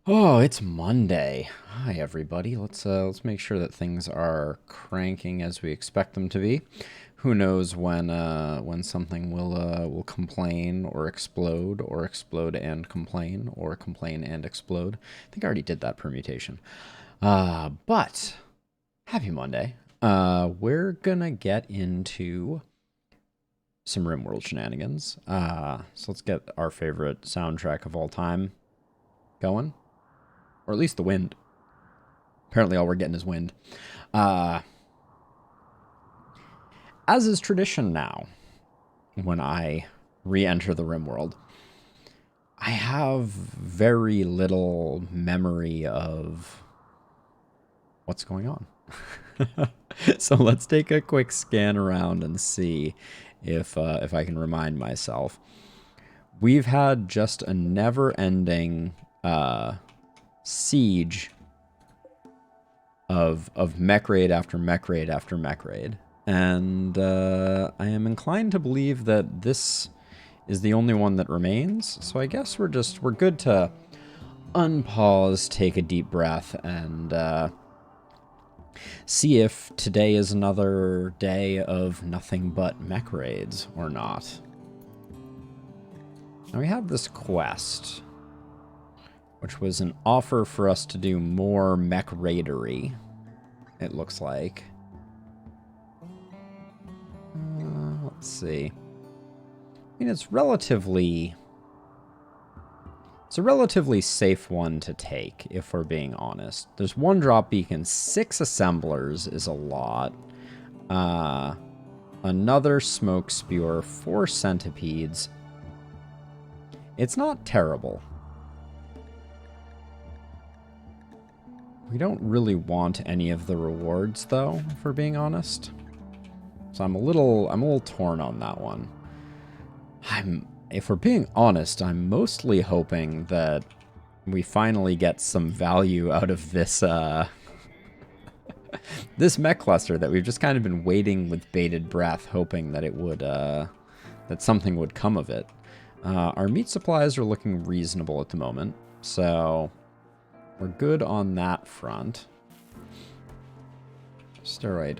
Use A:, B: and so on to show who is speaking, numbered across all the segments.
A: Oh, it's Monday. Hi, everybody. Let's make sure that things are cranking as we expect them to be. Who knows when something will complain or explode and complain, or complain and explode. I think I already did that permutation. But happy Monday. We're gonna get into some RimWorld shenanigans. So let's get our favorite soundtrack of all time going. Or at least the wind. Apparently all we're getting is wind. Uh, as is tradition now, when I re-enter the RimWorld, I have very little memory of what's going on. So let's take a quick scan around and see if I can remind myself. We've had just a never-ending siege of mech raid after mech raid after mech raid. And I am inclined to believe that this is the only one that remains. So I guess we're good to unpause, take a deep breath, and see if today is another day of nothing but mech raids or not. Now we have this quest, which was an offer for us to do more mech raidery, it looks like. Let's see. I mean, it's a relatively safe one to take, if we're being honest. There's one drop beacon, 6 assemblers is a lot. Another smoke spewer, 4 centipedes. It's not terrible. We don't really want any of the rewards, though, if we're being honest. So I'm a little torn on that one. If we're being honest, I'm mostly hoping that we finally get some value out of this this mech cluster that we've just kind of been waiting with bated breath, hoping that it would that something would come of it. Our meat supplies are looking reasonable at the moment, so we're good on that front. Steroid.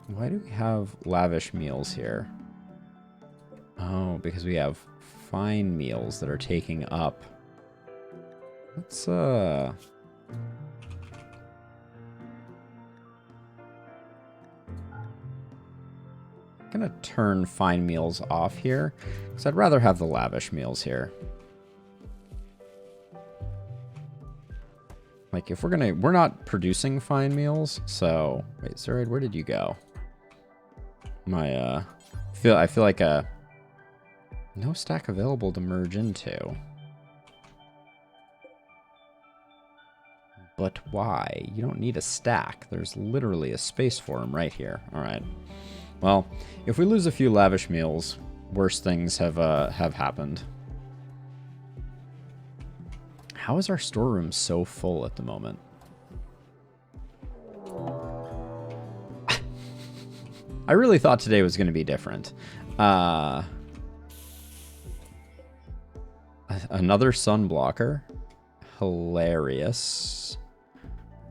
A: Why do we have lavish meals here? Oh, because we have fine meals that are taking up. Let's gonna turn fine meals off here, because I'd rather have the lavish meals here. Like, if we're not producing fine meals, so wait, Zeroid, where did you go? I feel like no stack available to merge into. But why? You don't need a stack. There's literally a space for them right here. All right. Well, if we lose a few lavish meals, worse things have happened. How is our storeroom so full at the moment? I really thought today was going to be different. Another sun blocker. Hilarious.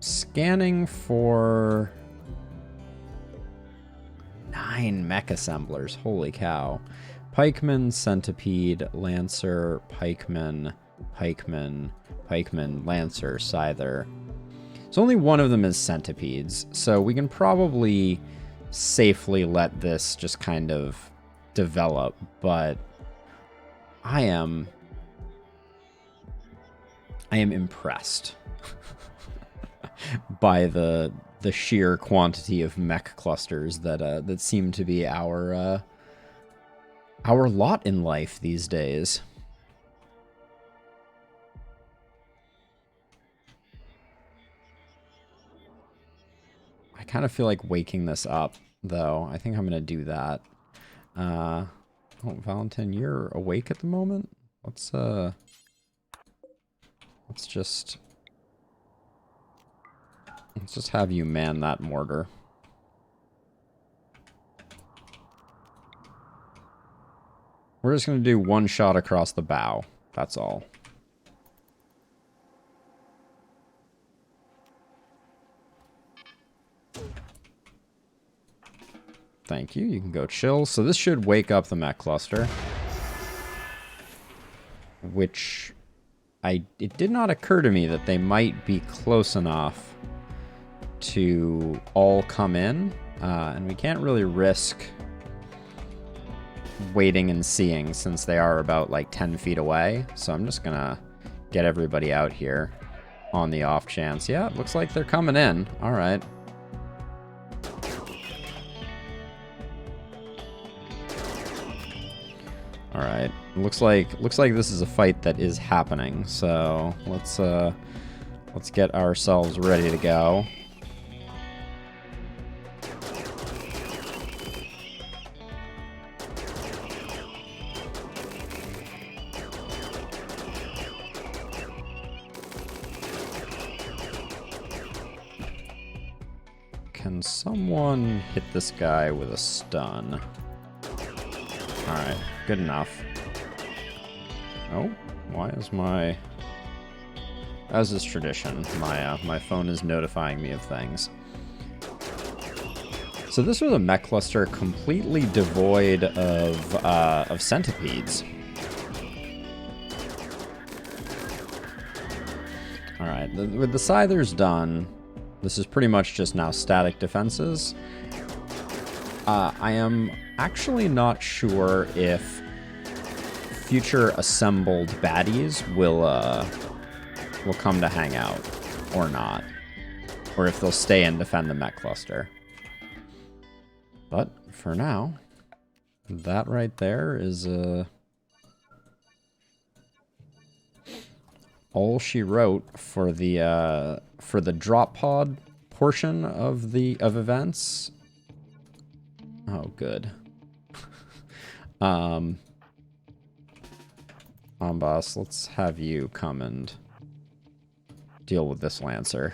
A: Scanning for 9 mech assemblers. Holy cow. Pikeman, Centipede, Lancer, Pikeman, Lancer, Scyther. So only one of them is Centipedes, so we can probably safely let this just kind of develop, but I am impressed by the sheer quantity of mech clusters that seem to be our lot in life these days. I kind of feel like waking this up, though. I think I'm going to do that. Oh, Valentin, you're awake at the moment? Let's just have you man that mortar. We're just going to do one shot across the bow. That's all. Thank you. You can go chill. So this should wake up the mech cluster. Which it did not occur to me that they might be close enough to all come in. And we can't really risk waiting and seeing since they are about like 10 feet away. So I'm just gonna get everybody out here on the off chance. Yeah, it looks like they're coming in. All right. All right. Looks like this is a fight that is happening. So let's get ourselves ready to go. Can someone hit this guy with a stun? Alright, good enough. Oh, why is my... As is tradition, my phone is notifying me of things. So this was a mech cluster completely devoid of centipedes. Alright, with the Scythers done, this is pretty much just now static defenses. I am actually not sure if future assembled baddies will come to hang out or not, or if they'll stay and defend the mech cluster. But for now, that right there is all she wrote for the drop pod portion of events. Oh, good. Boss, let's have you come and deal with this Lancer.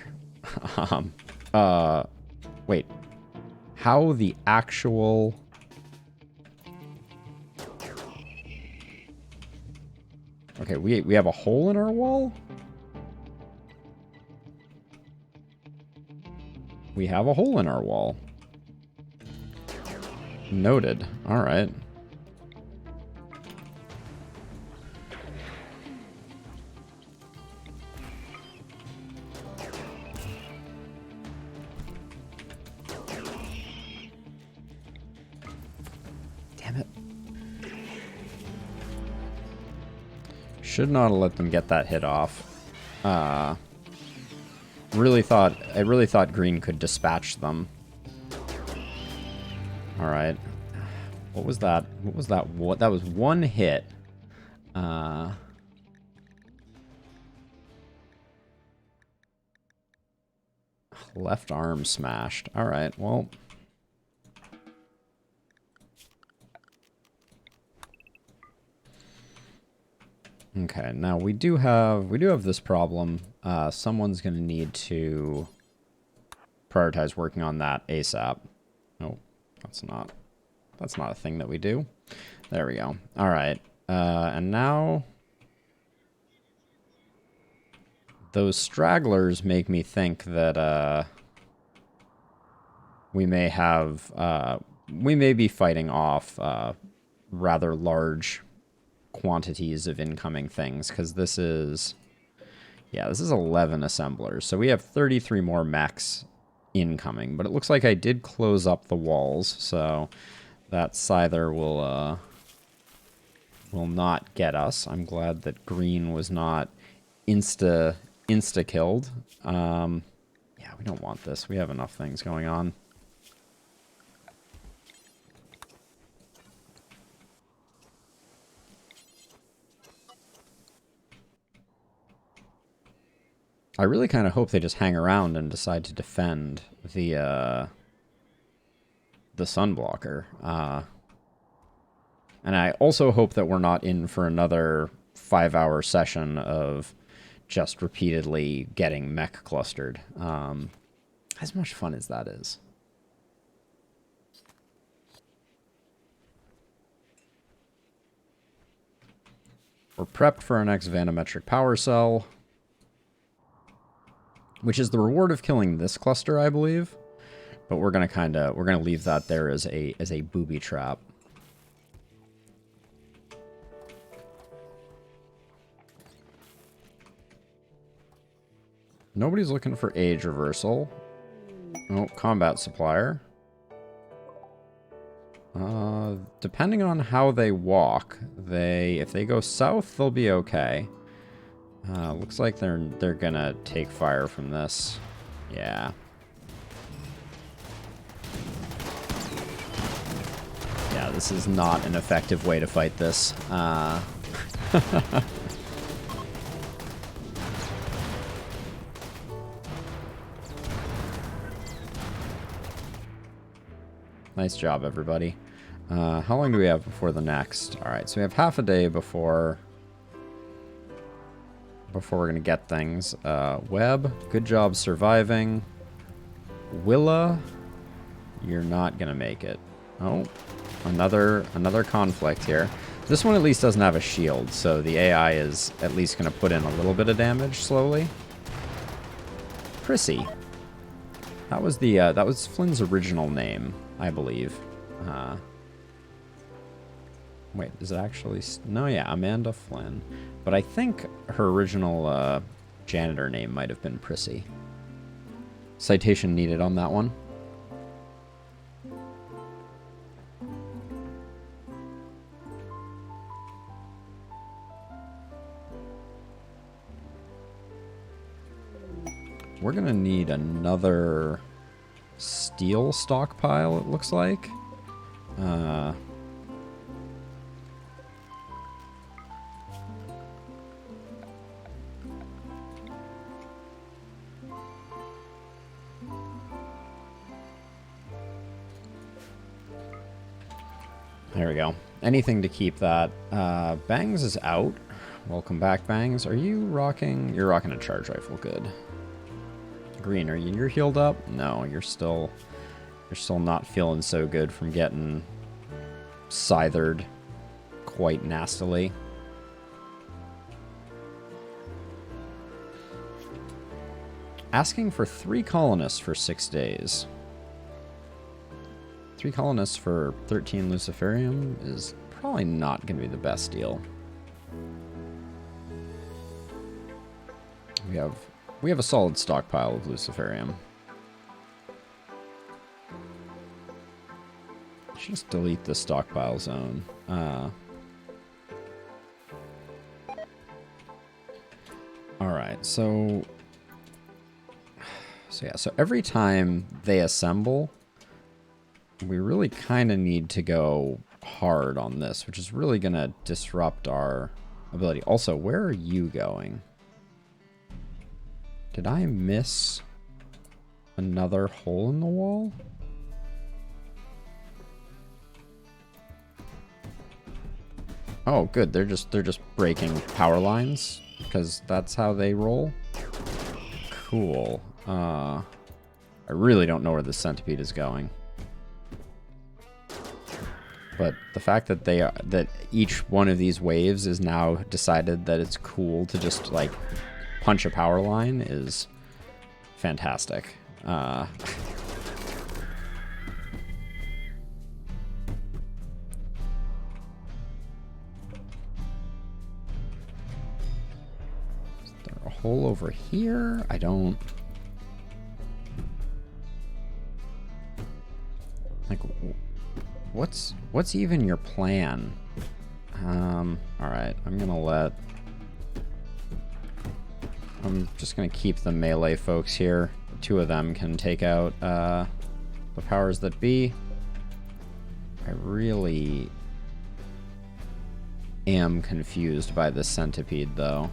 A: Wait. How the actual... Okay, we have a hole in our wall? We have a hole in our wall. Noted. Alright. Damn it. Should not have let them get that hit off. I really thought green could dispatch them. All right. What was that? What was that? What? That was one hit. Left arm smashed. All right. Well. Okay. Now we do have this problem. Someone's going to need to prioritize working on that ASAP. Oh, that's not a thing that we do. There we go. All right. And now those stragglers make me think that we may be fighting off rather large quantities of incoming things, because this is 11 assemblers. So we have 33 more mechs incoming, but it looks like I did close up the walls, so that Scyther will not get us. I'm glad that green was not insta killed. Yeah, we don't want this. We have enough things going on. I really kind of hope they just hang around and decide to defend the sunblocker. And I also hope that we're not in for another 5-hour session of just repeatedly getting mech clustered. As much fun as that is. We're prepped for our next Vanometric power cell, which is the reward of killing this cluster, I believe. But we're gonna leave that there as a booby trap. Nobody's looking for age reversal. Oh, combat supplier. Depending on how they walk, if they go south, they'll be okay. Looks like they're gonna take fire from this. Yeah. Yeah, this is not an effective way to fight this. Nice job, everybody. How long do we have before the next? Alright, so we have half a day before we're gonna get things. Webb, good job surviving. Willa, you're not gonna make it. Oh, another conflict here. This one at least doesn't have a shield, so the AI is at least gonna put in a little bit of damage slowly. Prissy. That was Flynn's original name, I believe. Wait, is it actually... No, yeah, Amanda Flynn. But I think her original janitor name might have been Prissy. Citation needed on that one. We're gonna need another steel stockpile, it looks like. There we go. Anything to keep that. Bangs is out. Welcome back, Bangs. Are you rocking? You're rocking a charge rifle. Good. Green, you're healed up? No, you're still not feeling so good from getting scythered quite nastily. Asking for 3 colonists for 6 days. 3 colonists for 13 Luciferium is probably not going to be the best deal. We have a solid stockpile of Luciferium. Just delete the stockpile zone. Alright, so yeah, so every time they assemble, we really kind of need to go hard on this, which is really going to disrupt our ability. Also, where are you going? Did I miss another hole in the wall? Oh, good. They're just breaking power lines because that's how they roll. Cool. I really don't know where the centipede is going. But the fact that that each one of these waves is now decided that it's cool to just like punch a power line is fantastic. Is there a hole over here? I don't... Like, what's even your plan? Alright, I'm just gonna keep the melee folks here. 2 of them can take out the powers that be. I really am confused by this centipede, though.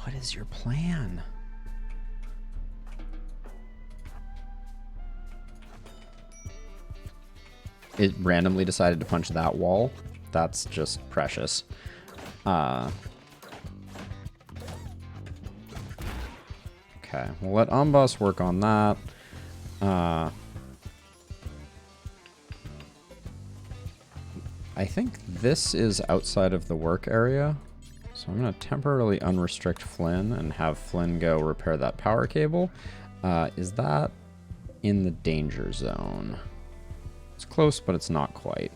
A: What is your plan? It randomly decided to punch that wall. That's just precious. Okay, we'll let Amboss work on that. I think this is outside of the work area. So I'm going to temporarily unrestrict Flynn and have Flynn go repair that power cable. Is that in the danger zone? It's close, but it's not quite.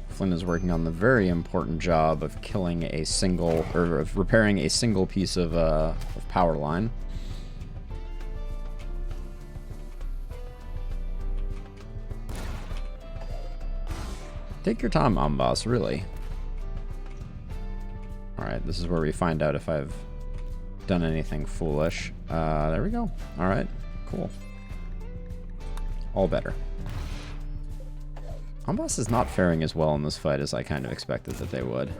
A: Flynn is working on the very important job of killing a single, or of repairing a single piece of power line. Take your time, Amboss, really. Alright, this is where we find out if I've done anything foolish. There we go. Alright, cool. All better. Amboss is not faring as well in this fight as I kind of expected that they would.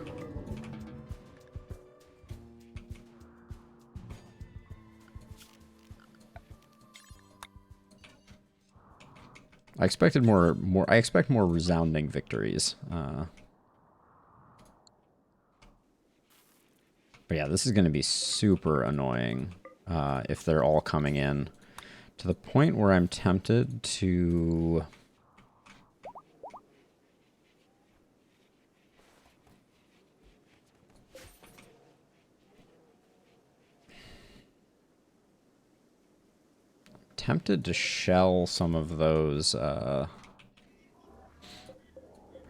A: I expected I expect more resounding victories. But yeah, this is going to be super annoying if they're all coming in to the point where I'm tempted to... tempted to shell some of those. How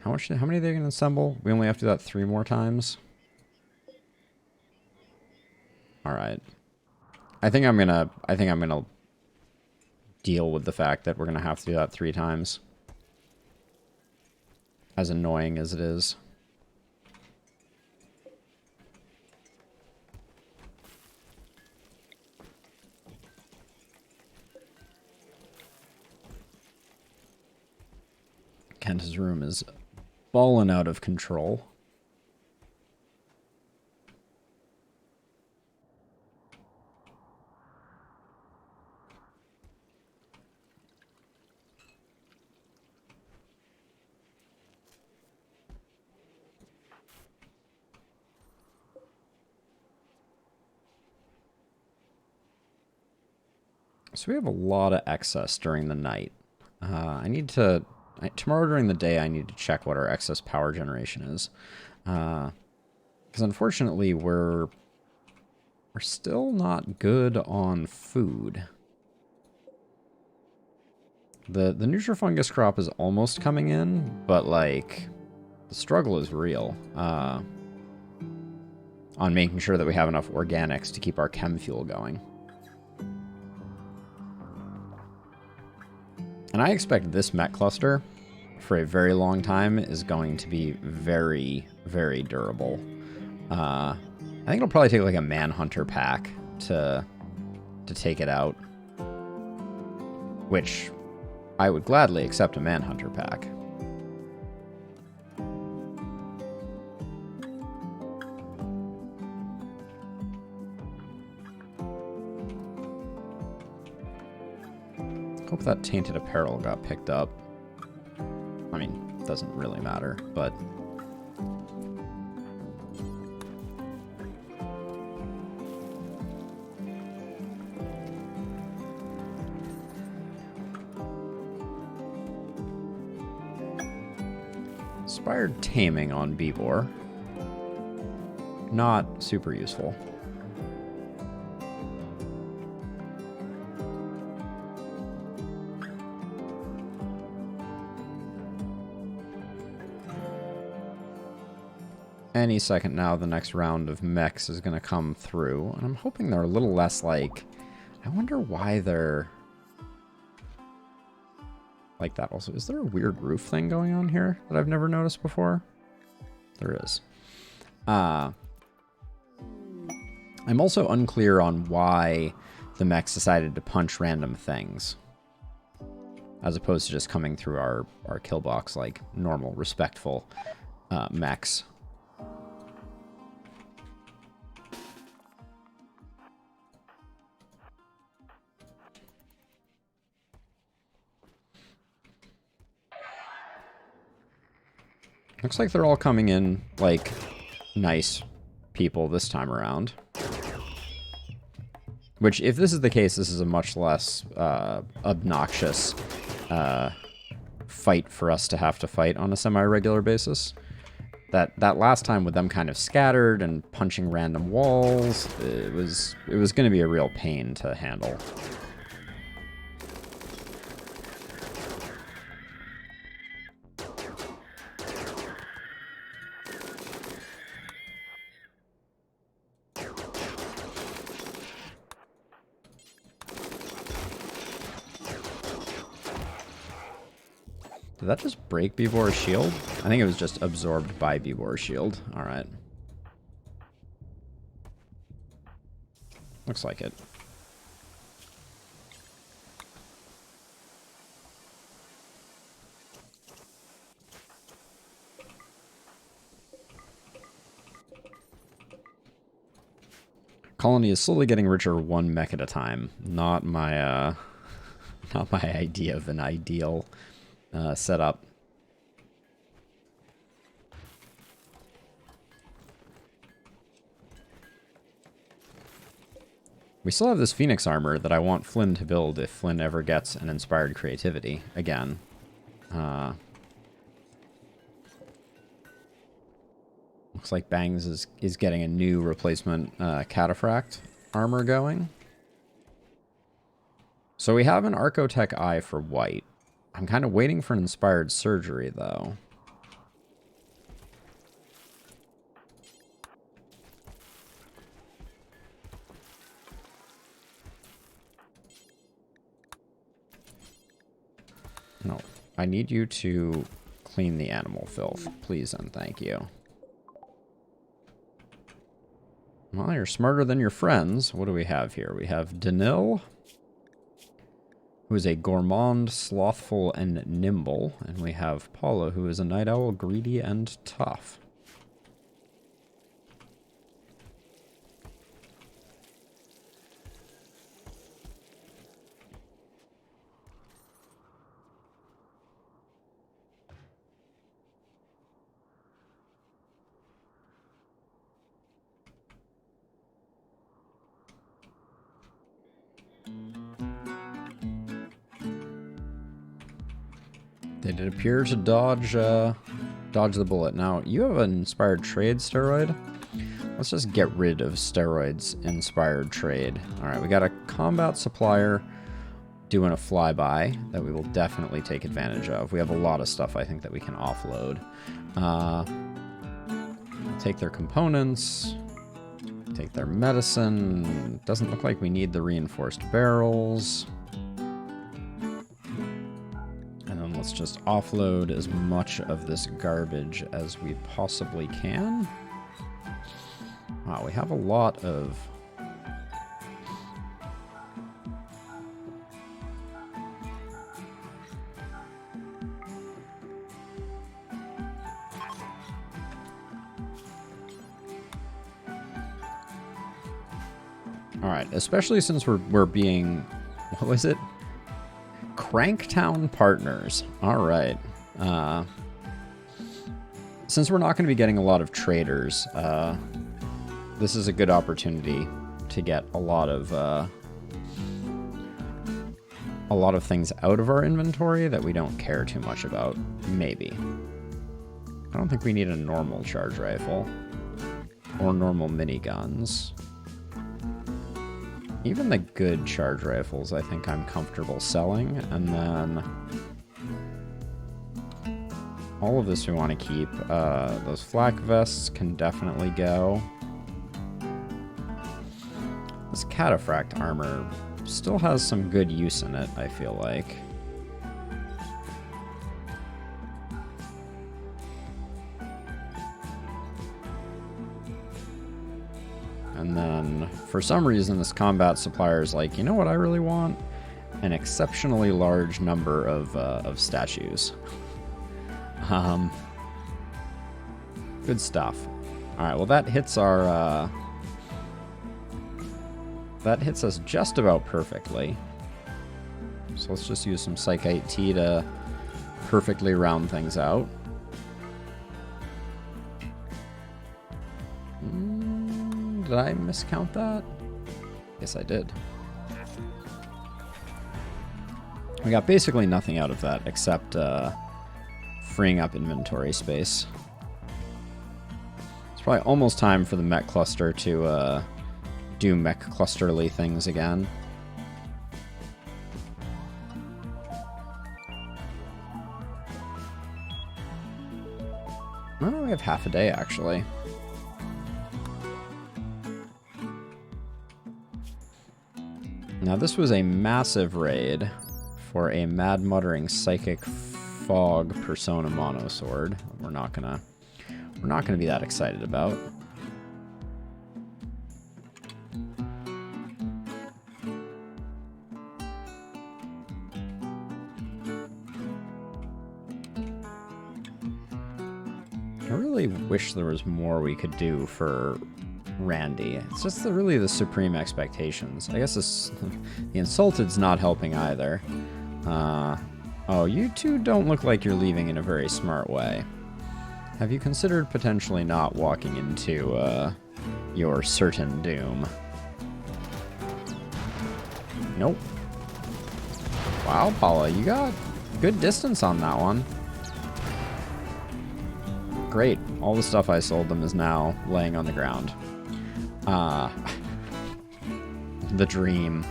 A: many are they going to assemble? We only have to do that 3 more times. All right. I think I'm gonna deal with the fact that we're gonna have to do that 3 times. As annoying as it is. Kent's room is fallen out of control. So we have a lot of excess during the night. Tomorrow during the day, I need to check what our excess power generation is. Because unfortunately, we're still not good on food. The Nutrifungus crop is almost coming in, but, like, the struggle is real. On making sure that we have enough organics to keep our chem fuel going. And I expect this mech cluster, for a very long time, is going to be very, very durable. I think it'll probably take like a Manhunter pack to take it out. Which, I would gladly accept a Manhunter pack. Hope that tainted apparel got picked up. I mean, it doesn't really matter, but... Inspired taming on Beevor. Not super useful. Any second now, the next round of mechs is going to come through. And I'm hoping they're a little less like... I wonder why they're... like that also. Is there a weird roof thing going on here that I've never noticed before? There is. I'm also unclear on why the mechs decided to punch random things. As opposed to just coming through our kill box like normal, respectful mechs. Looks like they're all coming in like nice people this time around. Which, if this is the case, this is a much less obnoxious fight for us to have to fight on a semi-regular basis. That last time with them kind of scattered and punching random walls, it was going to be a real pain to handle. Did that just break Beebor's shield? I think it was just absorbed by Beebor's shield. Alright. Looks like it. Colony is slowly getting richer one mech at a time. Not my idea of an ideal setup. We still have this Phoenix armor that I want Flynn to build if Flynn ever gets an inspired creativity again. Looks like Bangs is getting a new replacement Cataphract armor going. So we have an Archotech Eye for white. I'm kind of waiting for an inspired surgery, though. No, I need you to clean the animal filth, please and thank you. Well, you're smarter than your friends. What do we have here? We have Danil, who is a gourmand, slothful, and nimble. And we have Paula, who is a night owl, greedy, and tough. They did appear to dodge the bullet. Now, you have an inspired trade steroid. Let's just get rid of steroids inspired trade. All right, we got a combat supplier doing a flyby that we will definitely take advantage of. We have a lot of stuff, I think, that we can offload. Take their components, take their medicine. Doesn't look like we need the reinforced barrels. Let's just offload as much of this garbage as we possibly can. Wow, we have a lot of... Alright, especially since we're being... What was it? Cranktown partners. All right. Since we're not going to be getting a lot of traders, this is a good opportunity to get a lot of things out of our inventory that we don't care too much about. Maybe. I don't think we need a normal charge rifle or normal miniguns. Even the good charge rifles, I think I'm comfortable selling, and then all of this we want to keep. Those flak vests can definitely go. This cataphract armor still has some good use in it, I feel like. And then, for some reason, this combat supplier is like, you know what I really want? An exceptionally large number of statues. Good stuff. Alright, well that hits our... that hits us just about perfectly. So let's just use some Psychite Tea to perfectly round things out. Did I miscount that? Yes, I did. We got basically nothing out of that except freeing up inventory space. It's probably almost time for the mech cluster to do mech clusterly things again. Oh, we have half a day actually. Now this was a massive raid for a Mad Muttering Psychic Fog Persona Monosword. We're not gonna be that excited about. I really wish there was more we could do for Randy. It's just really the supreme expectations. I guess the Insulted's not helping either. Oh, you two don't look like you're leaving in a very smart way. Have you considered potentially not walking into your certain doom? Nope. Wow, Paula, you got good distance on that one. Great. All the stuff I sold them is now laying on the ground. The dream.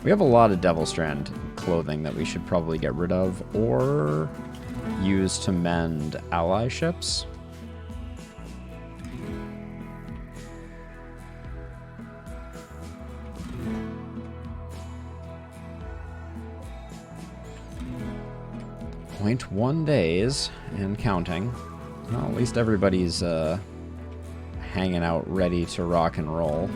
A: We have a lot of Devil Strand clothing that we should probably get rid of or use to mend ally ships. .1 days and counting. Well, at least everybody's hanging out ready to rock and roll.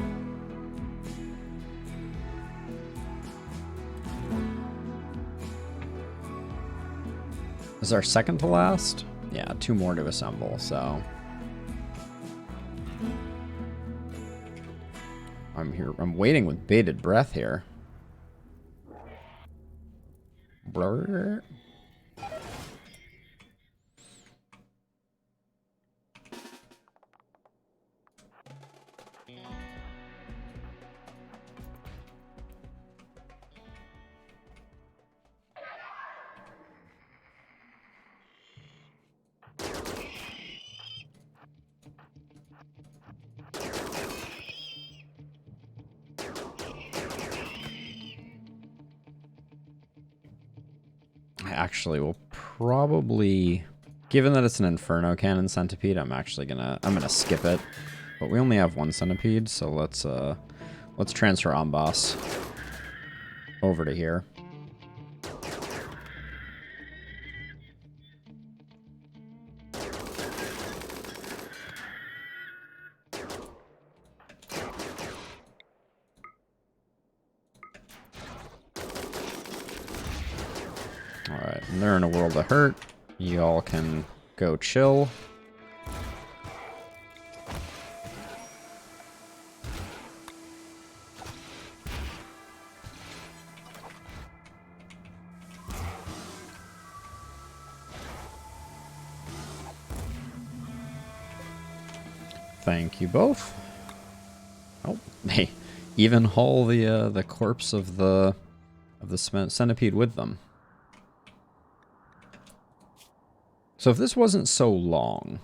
A: This is our second to last? Yeah, 2 more to assemble, so. I'm waiting with bated breath here. Blur. I actually will probably, given that it's an Inferno Cannon Centipede, I'm gonna skip it. But we only have 1 Centipede, so let's transfer Amboss over to here. Alright, and they're in a world of hurt. Y'all can go chill. Thank you both. Oh, they even haul the corpse of the centipede with them. So if this wasn't so long,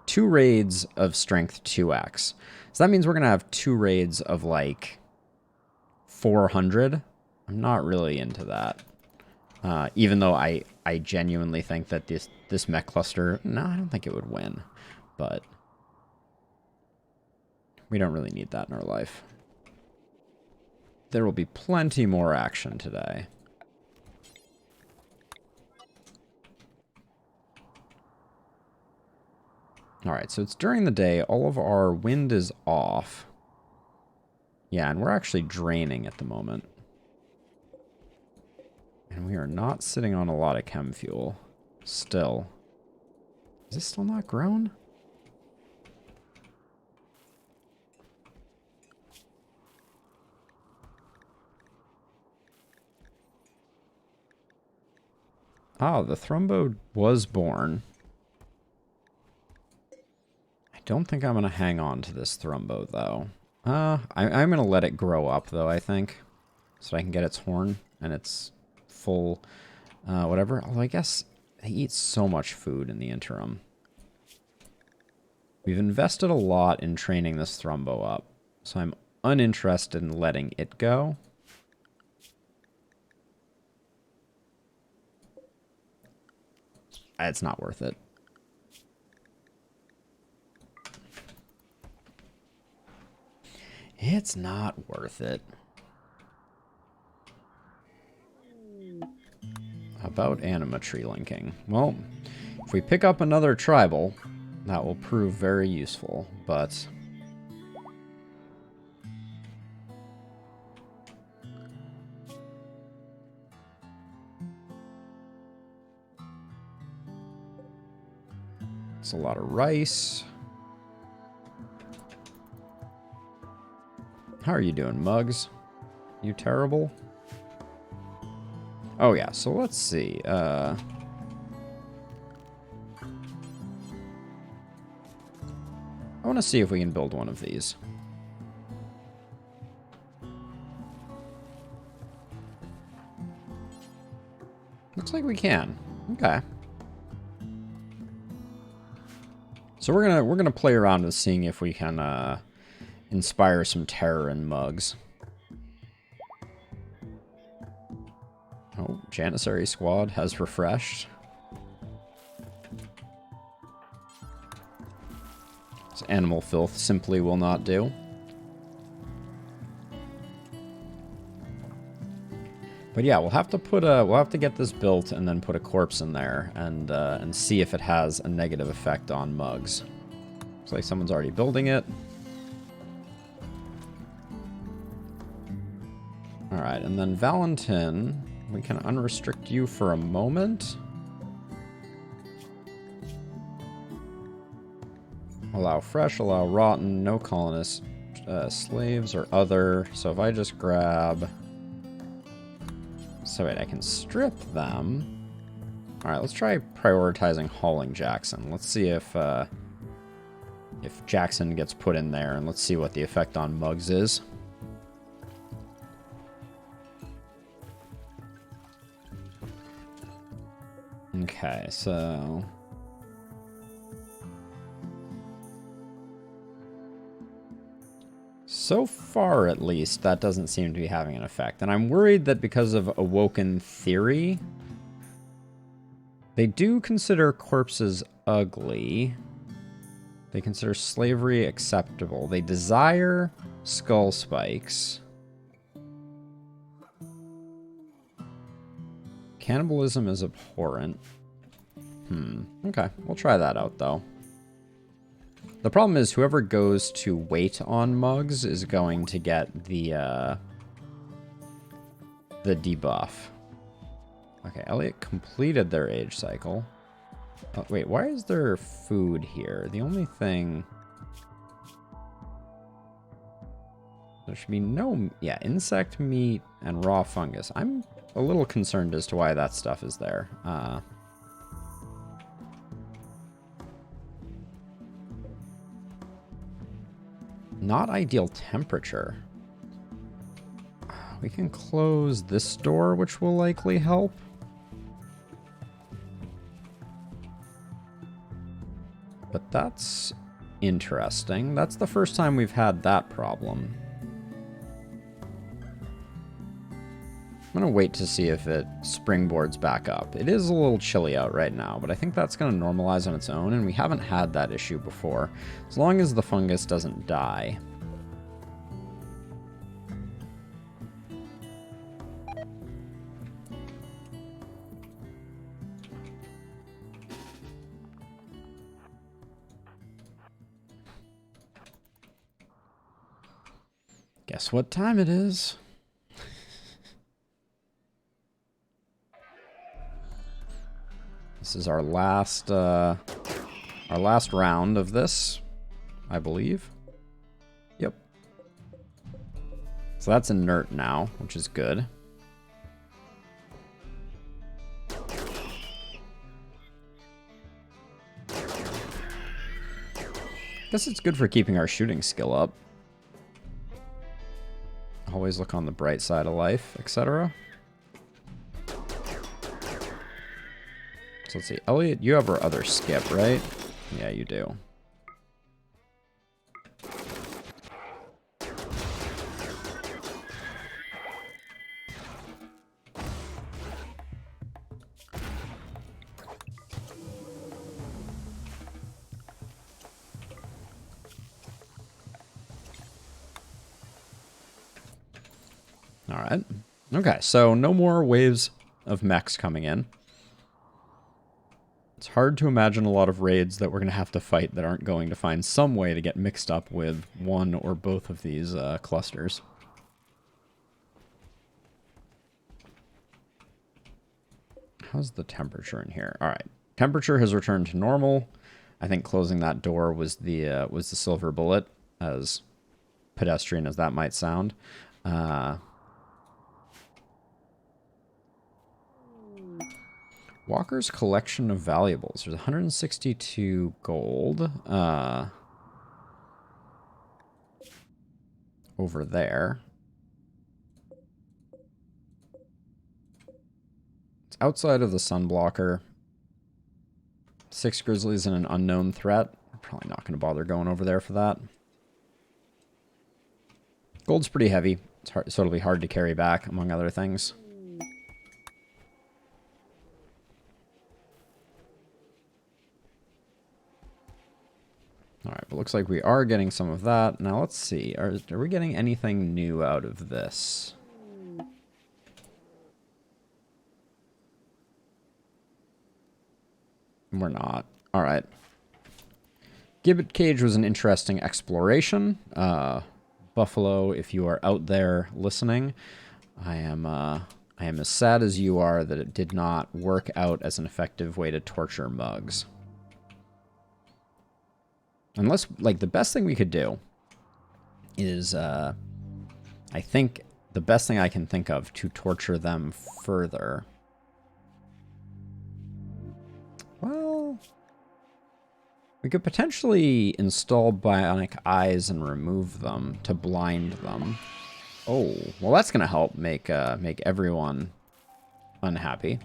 A: 2 raids of strength 2x. So that means we're gonna have 2 raids of like 400. I'm not really into that. Even though I genuinely think that this mech cluster, no, I don't think it would win. But we don't really need that in our life. There will be plenty more action today. Alright, so it's during the day. All of our wind is off. Yeah, and we're actually draining at the moment. And we are not sitting on a lot of chem fuel. Still. Is this still not grown? Oh, the Thrumbo was born. I don't think I'm going to hang on to this Thrumbo, though. I'm going to let it grow up, though, I think. So I can get its horn and its full whatever. Although I guess they eat so much food in the interim. We've invested a lot in training this Thrumbo up. So I'm uninterested in letting it go. It's not worth it. It's not worth it. About anima tree linking. Well, if we pick up another tribal, that will prove very useful, but... it's a lot of rice. How are you doing, Mugs? You terrible? Oh yeah, so let's see. I want to see if we can build one of these. Looks like we can. Okay. So we're gonna play around with seeing if we can inspire some terror in Mugs. Oh, Janissary Squad has refreshed. This animal filth simply will not do. But yeah, we'll have to get this built and then put a corpse in there and see if it has a negative effect on Mugs. Looks like someone's already building it. All right, and then Valentin, we can unrestrict you for a moment. Allow fresh, allow rotten, no colonists, slaves or other. So if I just grab... so wait, I can strip them. All right, let's try prioritizing hauling Jackson. Let's see if Jackson gets put in there, and let's see what the effect on Mugs is. Okay, so... so far, at least, that doesn't seem to be having an effect. And I'm worried that because of Awoken Theory, they do consider corpses ugly. They consider slavery acceptable. They desire skull spikes. Cannibalism is abhorrent. Okay, we'll try that out, though. The problem is whoever goes to wait on Mugs is going to get the debuff. Okay, Elliot completed their age cycle. Oh, wait, why is there food here? The only thing... there should be no... yeah, insect meat and raw fungus. I'm a little concerned as to why that stuff is there. Not ideal temperature. We can close this door, which will likely help. But that's interesting. That's the first time we've had that problem. I'm going to wait to see if it springboards back up. It is a little chilly out right now, but I think that's going to normalize on its own, and we haven't had that issue before. As long as the fungus doesn't die. Guess what time it is? This is our last round of this, I believe. Yep. So that's inert now, which is good. Guess it's good for keeping our shooting skill up. Always look on the bright side of life, etc. So let's see. Elliot, you have our other skip, right? Yeah, you do. All right. Okay, so no more waves of mechs coming in. It's hard to imagine a lot of raids that we're going to have to fight that aren't going to find some way to get mixed up with one or both of these clusters. How's the temperature in here? All right. Temperature has returned to normal. I think closing that door was the silver bullet, as pedestrian as that might sound. Walker's collection of valuables. There's 162 gold over there. It's outside of the sunblocker. 6 grizzlies and an unknown threat. I'm probably not going to bother going over there for that. Gold's pretty heavy, it's hard, so it'll be hard to carry back, among other things. Alright, but looks like we are getting some of that. Now let's see, are we getting anything new out of this? We're not. Alright. Gibbet Cage was an interesting exploration. Buffalo, if you are out there listening, I am as sad as you are that it did not work out as an effective way to torture mugs. Unless, like, the best thing we could do is, I think the best thing I can think of to torture them further. Well, we could potentially install bionic eyes and remove them to blind them. Oh, well, that's going to help make everyone unhappy.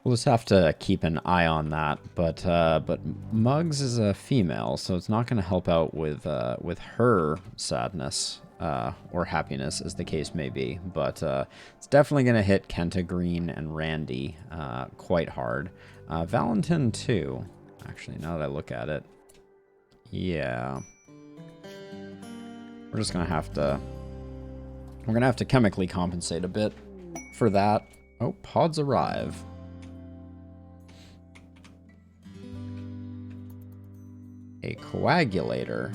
A: We'll just have to keep an eye on that, but Muggs is a female, so it's not going to help out with her sadness or happiness, as the case may be. But it's definitely going to hit Kenta Green and Randy quite hard. Valentin too. Actually, now that I look at it, yeah, we're just gonna have to chemically compensate a bit for that. Oh, pods arrive. A coagulator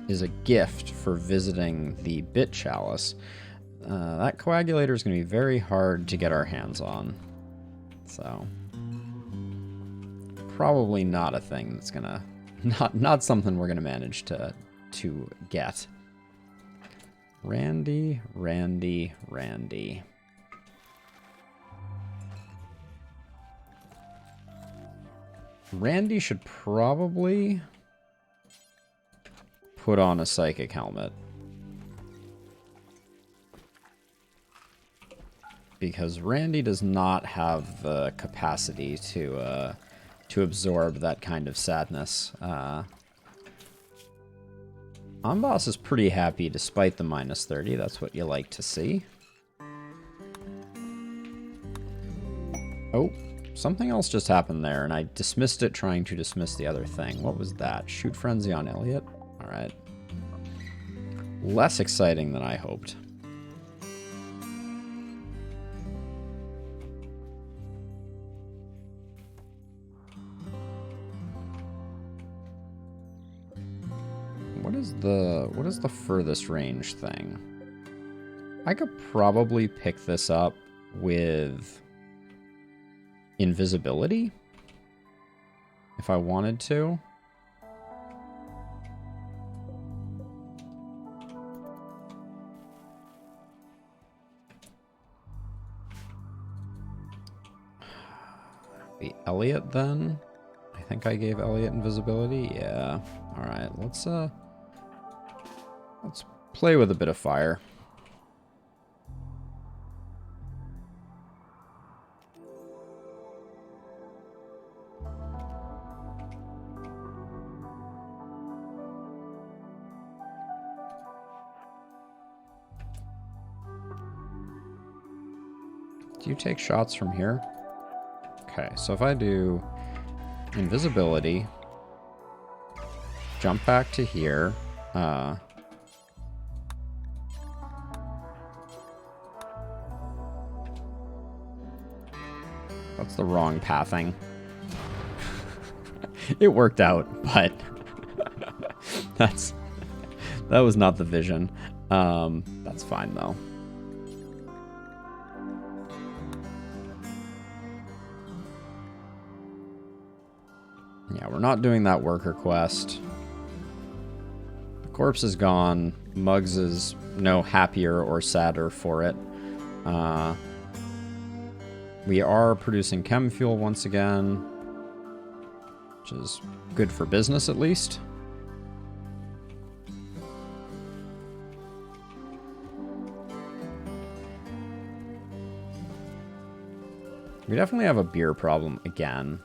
A: is a gift for visiting the Bit Chalice. That coagulator is going to be very hard to get our hands on. So, probably not a thing that's going to... Not something we're going to manage to get. Randy. Randy should probably put on a psychic helmet, because Randy does not have the capacity to absorb that kind of sadness. Amboss is pretty happy despite the minus 30. That's what you like to see. Oh, something else just happened there, and I dismissed it trying to dismiss the other thing. What was that? Shoot frenzy on Elliot? Alright. Less exciting than I hoped. What is the furthest range thing? I could probably pick this up with invisibility if I wanted to. Be Elliot then, I think I gave Elliot invisibility. Yeah. All right. Let's play with a bit of fire. Do you take shots from here? Okay, so if I do invisibility, jump back to here, that's the wrong pathing. It worked out, but that was not the vision. That's fine though. Yeah, we're not doing that worker quest. The corpse is gone. Muggs is no happier or sadder for it. We are producing chem fuel once again, which is good for business at least. We definitely have a beer problem again.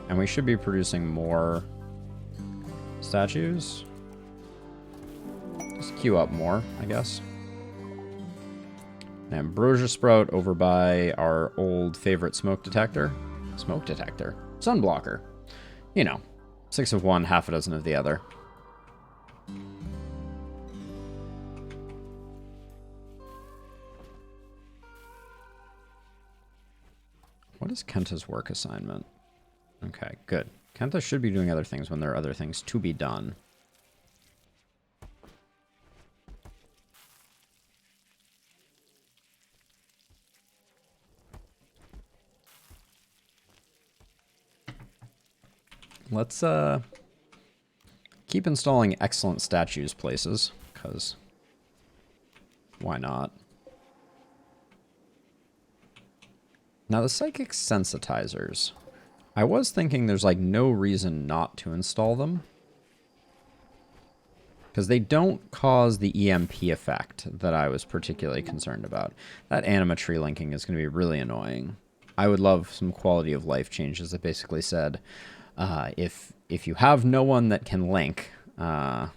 A: And we should be producing more statues. Just queue up more, I guess. Ambrosia sprout over by our old favorite smoke detector. Smoke detector? Sunblocker. You know, 6 of one, half a dozen of the other. What is Kenta's work assignment? Okay, good. Kenta should be doing other things when there are other things to be done. Let's keep installing excellent statues places, because why not? Now the psychic sensitizers. I was thinking there's like no reason not to install them, because they don't cause the EMP effect that I was particularly concerned about. That animatree linking is going to be really annoying. I would love some quality of life changes that basically said, if you have no one that can link, oh,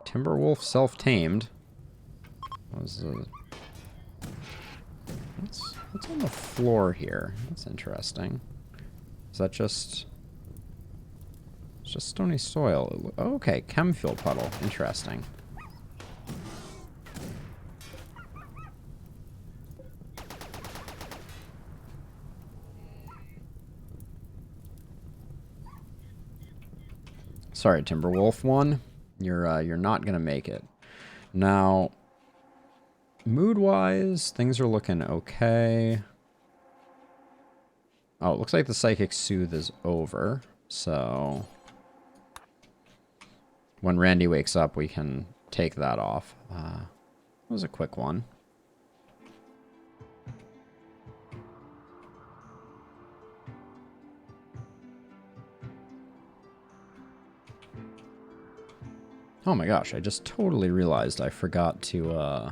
A: Timberwolf self-tamed. What was the... What's on the floor here? That's interesting. Is that just... It's just stony soil. Oh, okay, chem fuel puddle. Interesting. Sorry, Timberwolf 1. You're not gonna make it. Now, mood-wise, things are looking okay. Oh, it looks like the Psychic Soothe is over, so when Randy wakes up, we can take that off. It was a quick one. Oh my gosh, I just totally realized I forgot to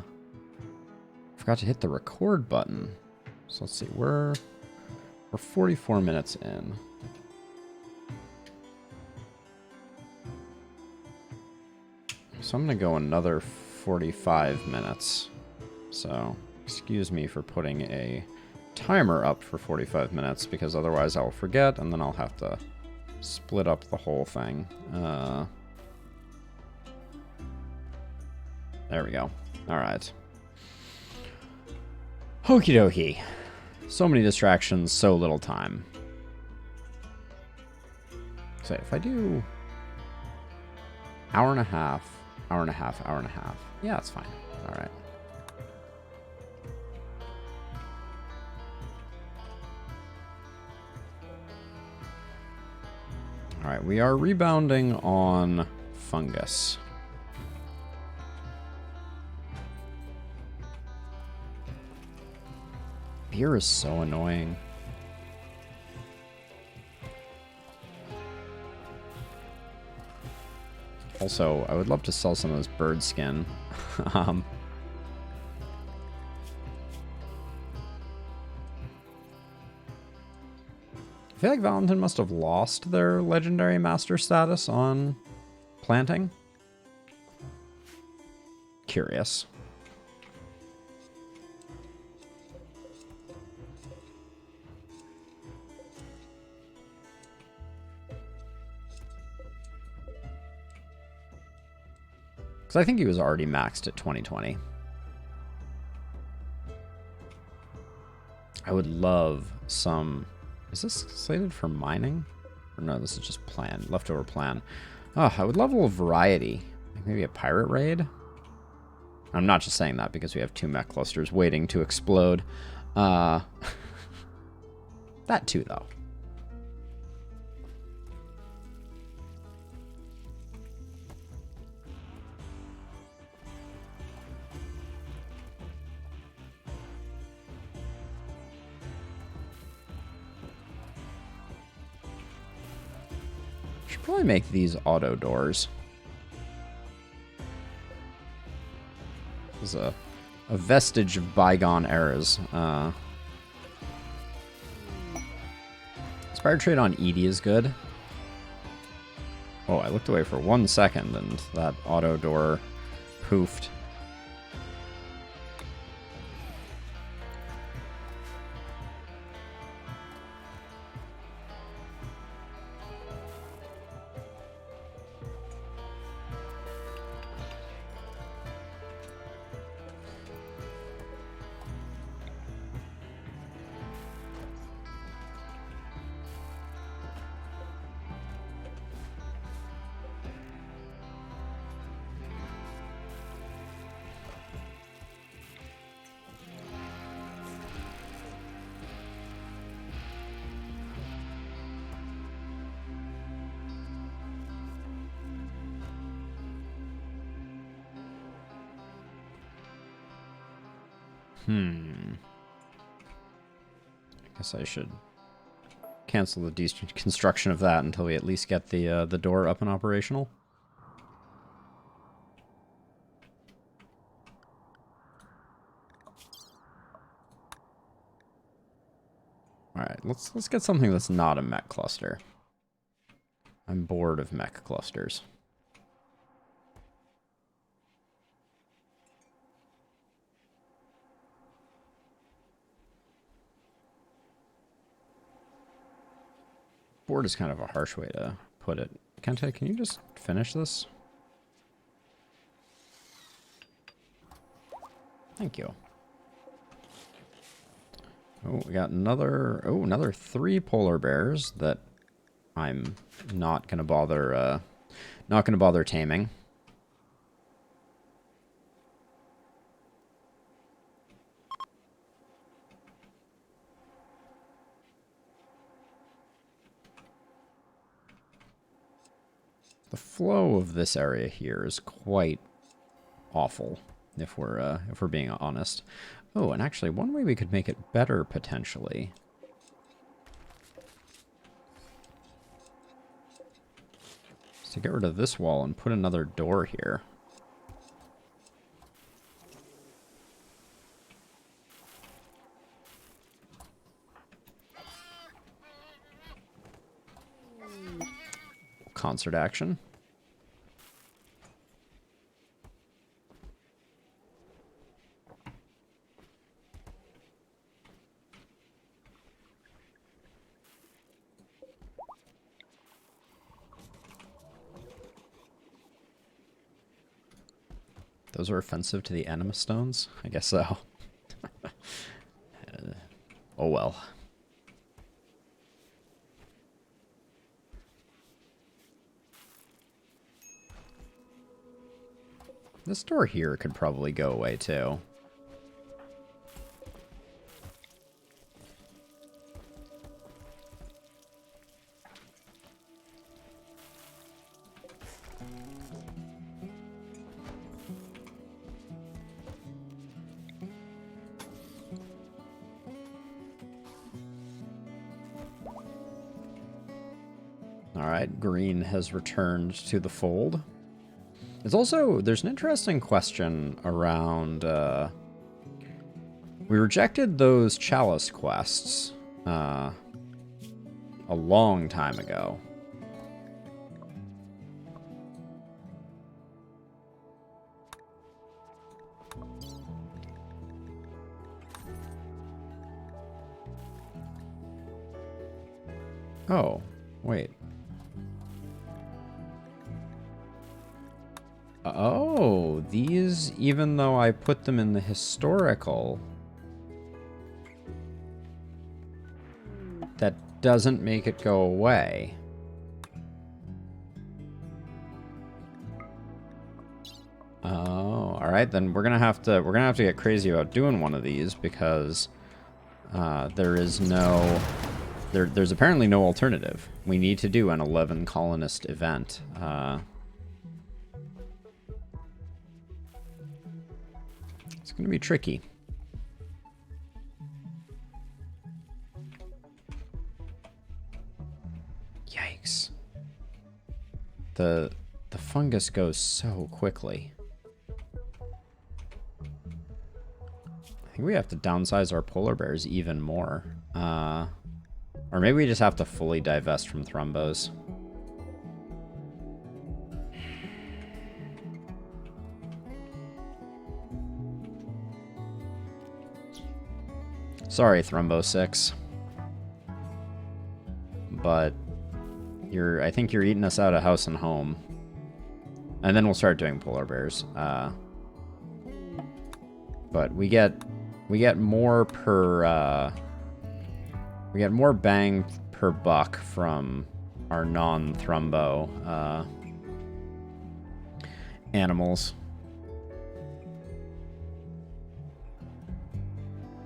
A: hit the record button. So let's see, we're 44 minutes in. So I'm gonna go another 45 minutes. So excuse me for putting a timer up for 45 minutes, because otherwise I'll forget and then I'll have to split up the whole thing. There we go. All right. Okie dokie. So many distractions, so little time. So if I do hour and a half, hour and a half, hour and a half. Yeah, that's fine. All right. All right, we are rebounding on fungus. Beer is so annoying. Also, I would love to sell some of this bird skin. I feel like Valentin must have lost their legendary master status on planting. Curious. Because I think he was already maxed at 2020. I would love some... Is this slated for mining? Or no, this is just plan. Leftover plan. Oh, I would love a little variety. Like maybe a pirate raid? I'm not just saying that because we have 2 mech clusters waiting to explode. That too, though. Should probably make these auto doors. This is a vestige of bygone eras. Inspired trade on Edie is good. Oh, I looked away for 1 second and that auto door poofed. I guess I should cancel the deconstruction of that until we at least get the door up and operational. All right, let's get something that's not a mech cluster. I'm bored of mech clusters. Bored is kind of a harsh way to put it. Kente, can you just finish this? Thank you. Oh, we got another 3 polar bears that I'm not gonna bother taming. The flow of this area here is quite awful, if we're being honest. Oh, and actually, one way we could make it better potentially is to get rid of this wall and put another door here. Concert action. Those are offensive to the anima stones? I guess so. Oh well. This door here could probably go away too. Alright, green has returned to the fold. It's also, there's an interesting question around, we rejected those chalice quests, a long time ago. Oh, wait. Oh, these, even though I put them in the historical, that doesn't make it go away. Oh, all right, then we're gonna have to get crazy about doing one of these because there is no, there's apparently no alternative. We need to do an 11 colonist event. It's gonna be tricky. Yikes. The fungus goes so quickly. I think we have to downsize our polar bears even more. Or maybe we just have to fully divest from thrombos. Sorry, Thrombo 6. But I think you're eating us out of house and home. And then we'll start doing polar bears. But we get more per we get more bang per buck from our non-thrombo animals.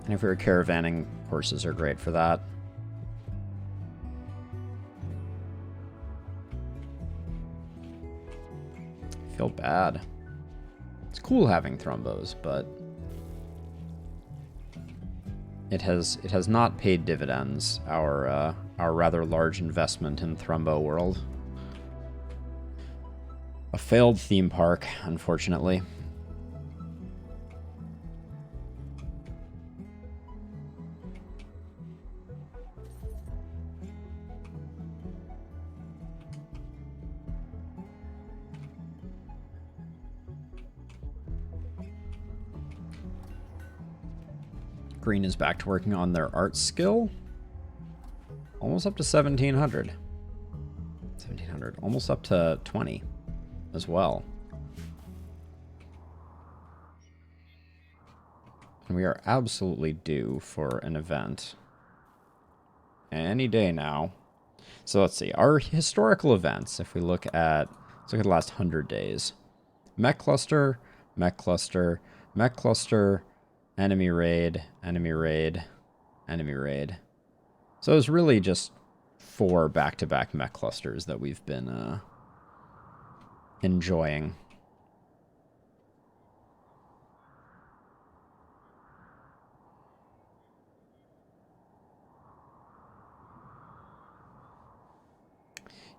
A: And if we were caravanning, horses are great for that. I feel bad. It's cool having thrombos, but it has not paid dividends, our rather large investment in Thrombo World. A failed theme park, unfortunately. Green is back to working on their art skill. Almost up to 1700. 1700. Almost up to 20 as well. And we are absolutely due for an event. Any day now. So let's see. Our historical events, if we look at, let's look at the last 100 days. Mech cluster, mech cluster, mech cluster, enemy raid, enemy raid, enemy raid. So it's really just 4 back-to-back mech clusters that we've been enjoying.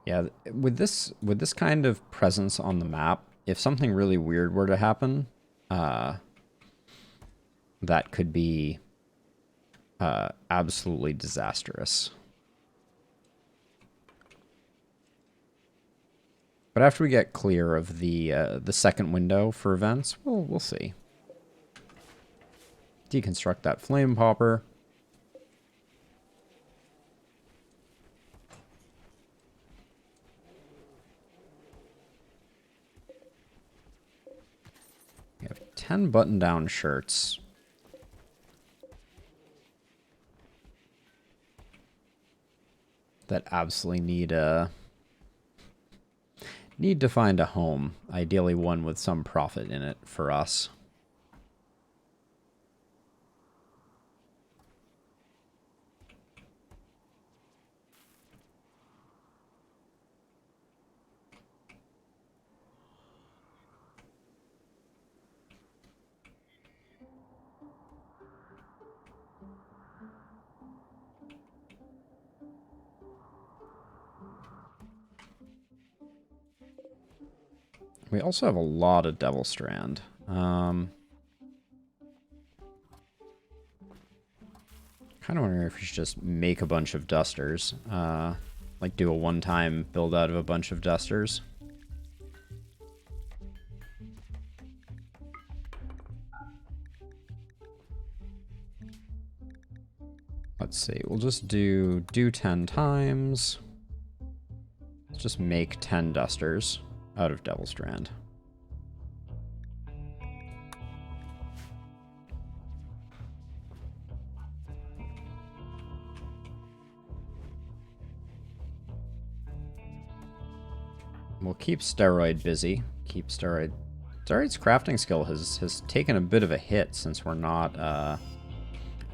A: Yeah, with this kind of presence on the map, if something really weird were to happen, that could be absolutely disastrous. But after we get clear of the second window for events, we'll see. Deconstruct that flame popper. We have 10 button-down shirts. That absolutely need to find a home, ideally one with some profit in it for us. We also have a lot of Devil Strand. Kind of wondering if we should just make a bunch of dusters. Like do a one-time build out of a bunch of dusters. Let's see, we'll just do 10 times. Let's just make 10 dusters out of Devil Strand. We'll keep Steroid busy. Keep Steroid. Steroid's crafting skill has taken a bit of a hit since we're not, I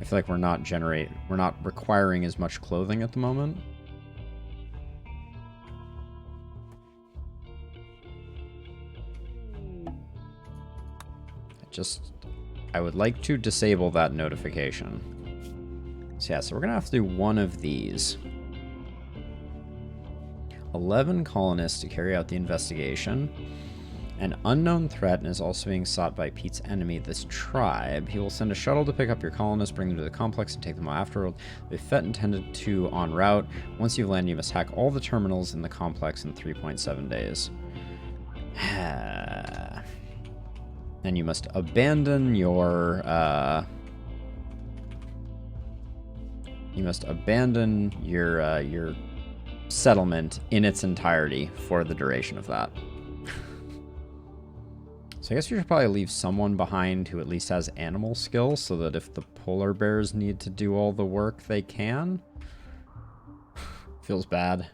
A: feel like we're not requiring as much clothing at the moment. I would like to disable that notification. So yeah, so we're gonna have to do one of these. 11 colonists to carry out the investigation. An unknown threat is also being sought by Pete's enemy, this tribe. He will send a shuttle to pick up your colonists, bring them to the complex, and take them afterward. The fete intended to en route. Once you've landed, you must hack all the terminals in the complex in 3.7 days. And you must abandon your, your settlement in its entirety for the duration of that. So I guess we should probably leave someone behind who at least has animal skills so that if the polar bears need to do all the work, they can. Feels bad.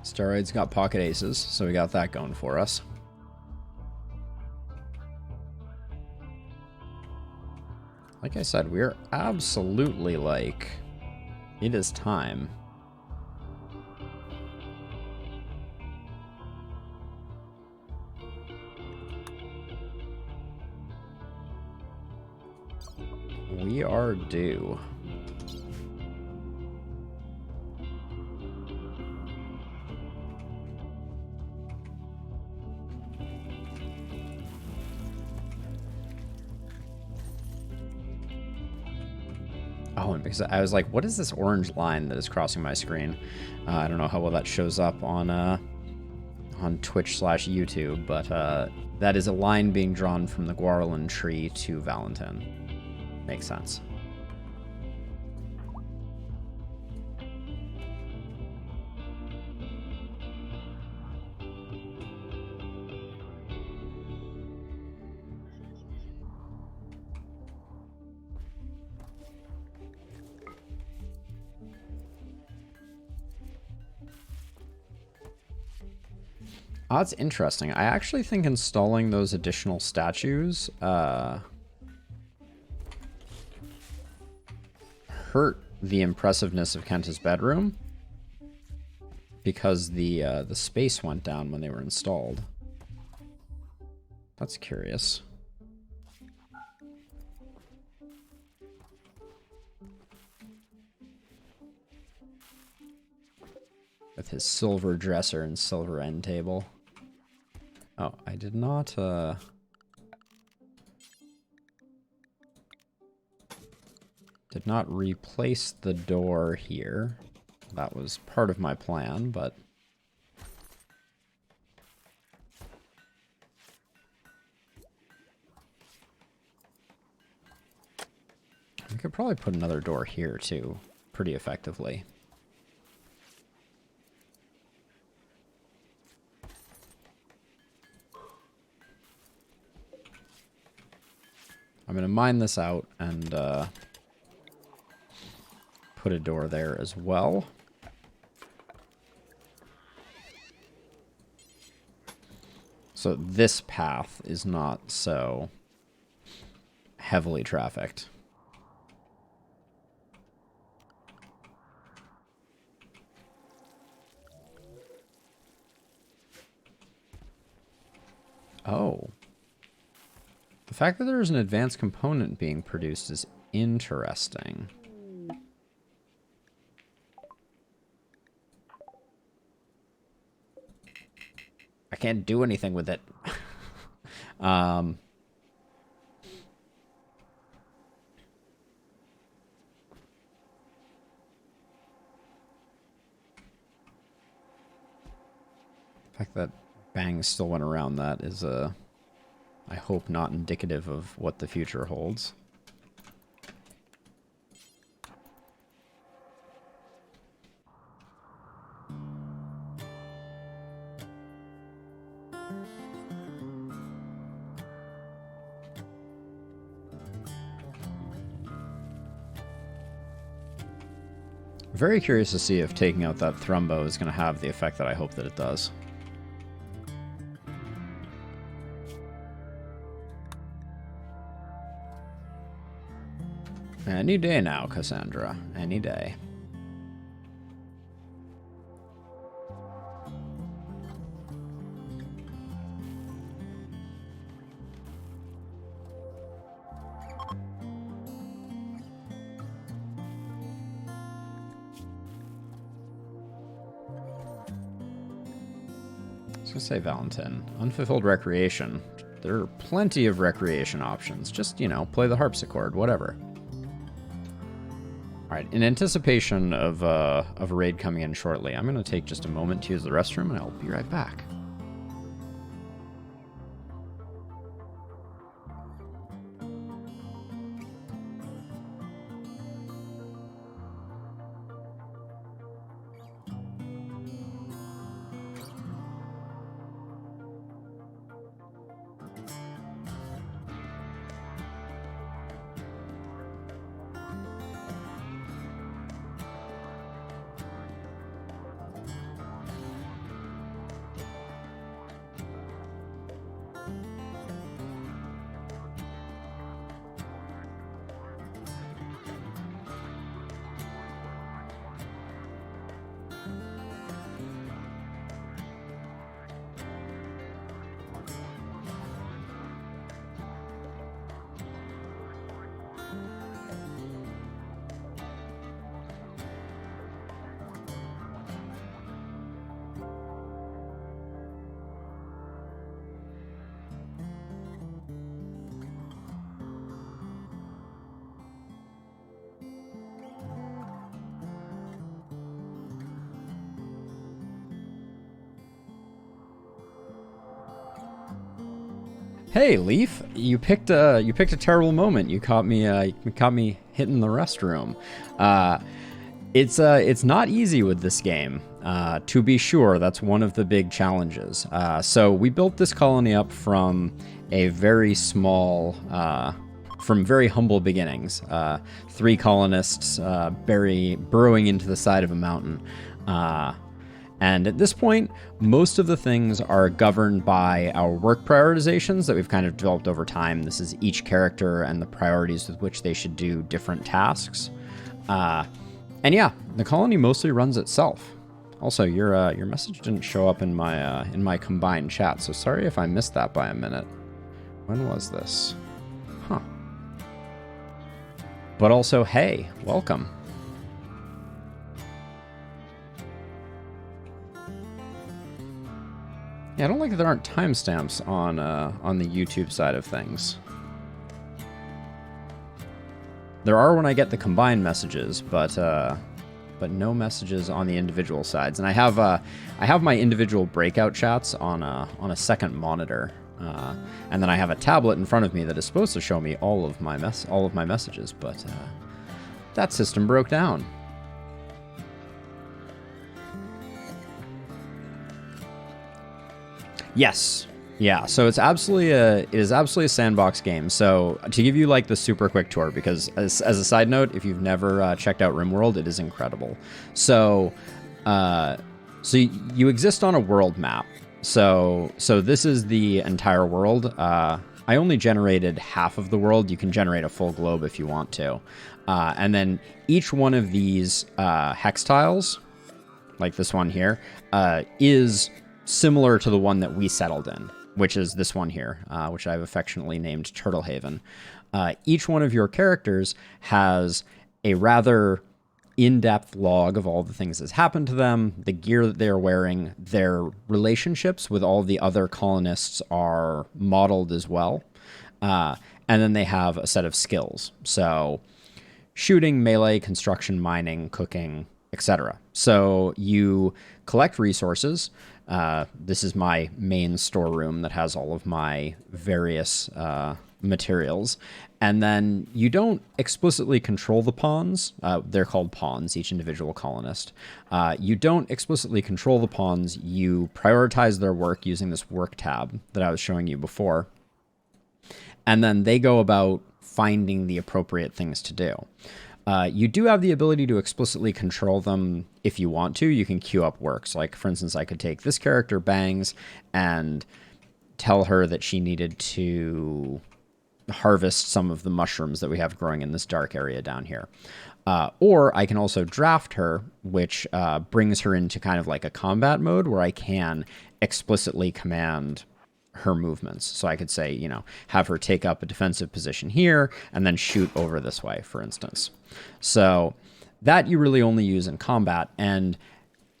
A: Steroid's got pocket aces, so we got that going for us. Like I said, we're absolutely like, it is time. We are due. Oh, and because I was like, what is this orange line that is crossing my screen? I don't know how well that shows up on Twitch/YouTube, but that is a line being drawn from the Guarlin tree to Valentin. Makes sense. Oh, that's interesting. I actually think installing those additional statues hurt the impressiveness of Kenta's bedroom because the space went down when they were installed. That's curious. With his silver dresser and silver end table. Oh, I did not, did not replace the door here. That was part of my plan, but... we could probably put another door here, too, pretty effectively. I'm going to mine this out and put a door there as well. So this path is not so heavily trafficked. Oh. The fact that there's an advanced component being produced is interesting. I can't do anything with it. The fact that Bang still went around that is, I hope, not indicative of what the future holds. Very curious to see if taking out that Thrumbo is going to have the effect that I hope that it does. Any day now, Cassandra. Any day. I was going to say, Valentin, unfulfilled recreation. There are plenty of recreation options. Just, you know, play the harpsichord, whatever. Alright, in anticipation of a raid coming in shortly, I'm going to take just a moment to use the restroom, and I'll be right back. Hey, Leaf, you picked a terrible moment. You caught me hitting the restroom. It's not easy with this game, to be sure. That's one of the big challenges. So we built this colony up from a very small, from very humble beginnings. 3 colonists burrowing into the side of a mountain. And at this point, most of the things are governed by our work prioritizations that we've kind of developed over time. This is each character and the priorities with which they should do different tasks. And yeah, the colony mostly runs itself. Also, your message didn't show up in my combined chat, so sorry if I missed that by a minute. When was this? Huh. But also, hey, welcome. Yeah, I don't like that there aren't timestamps on the YouTube side of things. There are when I get the combined messages, but no messages on the individual sides. And I have my individual breakout chats on a second monitor, and then I have a tablet in front of me that is supposed to show me all of my messages, but that system broke down. Yes. Yeah, so it is absolutely a sandbox game. So to give you like the super quick tour, because as a side note, if you've never checked out RimWorld, it is incredible. So you exist on a world map. So this is the entire world. I only generated half of the world. You can generate a full globe if you want to. And then each one of these hex tiles, like this one here, is similar to the one that we settled in. which is this one here, which I've affectionately named Turtle Haven. Each one of your characters has a rather in-depth log of all the things that's happened to them, the gear that they're wearing, their relationships with all the other colonists are modeled as well. And then they have a set of skills. So shooting, melee, construction, mining, cooking, etc. So you collect resources. This is my main storeroom that has all of my various materials. And then you don't explicitly control the pawns. They're called pawns, each individual colonist. You don't explicitly control the pawns. You prioritize their work using this work tab that I was showing you before. And then they go about finding the appropriate things to do. You do have the ability to explicitly control them if you want to. You can queue up works. Like, for instance, I could take this character, Bangs, and tell her that she needed to harvest some of the mushrooms that we have growing in this dark area down here. Or I can also draft her, which brings her into kind of like a combat mode where I can explicitly command her movements. So I could say, you know, have her take up a defensive position here and then shoot over this way, for instance. So that you really only use in combat. And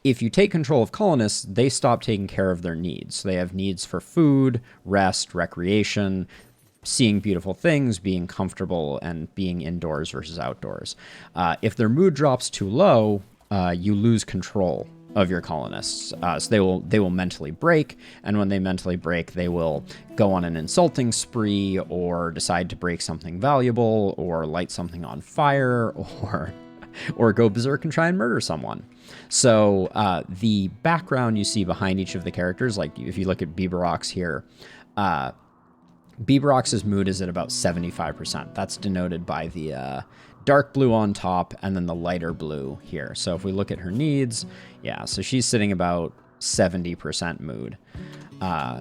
A: if you take control of colonists, they stop taking care of their needs. So they have needs for food, rest, recreation, seeing beautiful things, being comfortable, and being indoors versus outdoors. If their mood drops too low, you lose control of your colonists. So they will mentally break, and when they mentally break, they will go on an insulting spree, or decide to break something valuable, or light something on fire, or go berserk and try and murder someone. So the background you see behind each of the characters, like if you look at Bieberox here, Bieberox's mood is at about 75%. That's denoted by the dark blue on top and then the lighter blue here. So if we look at her needs, yeah, so she's sitting about 70% mood.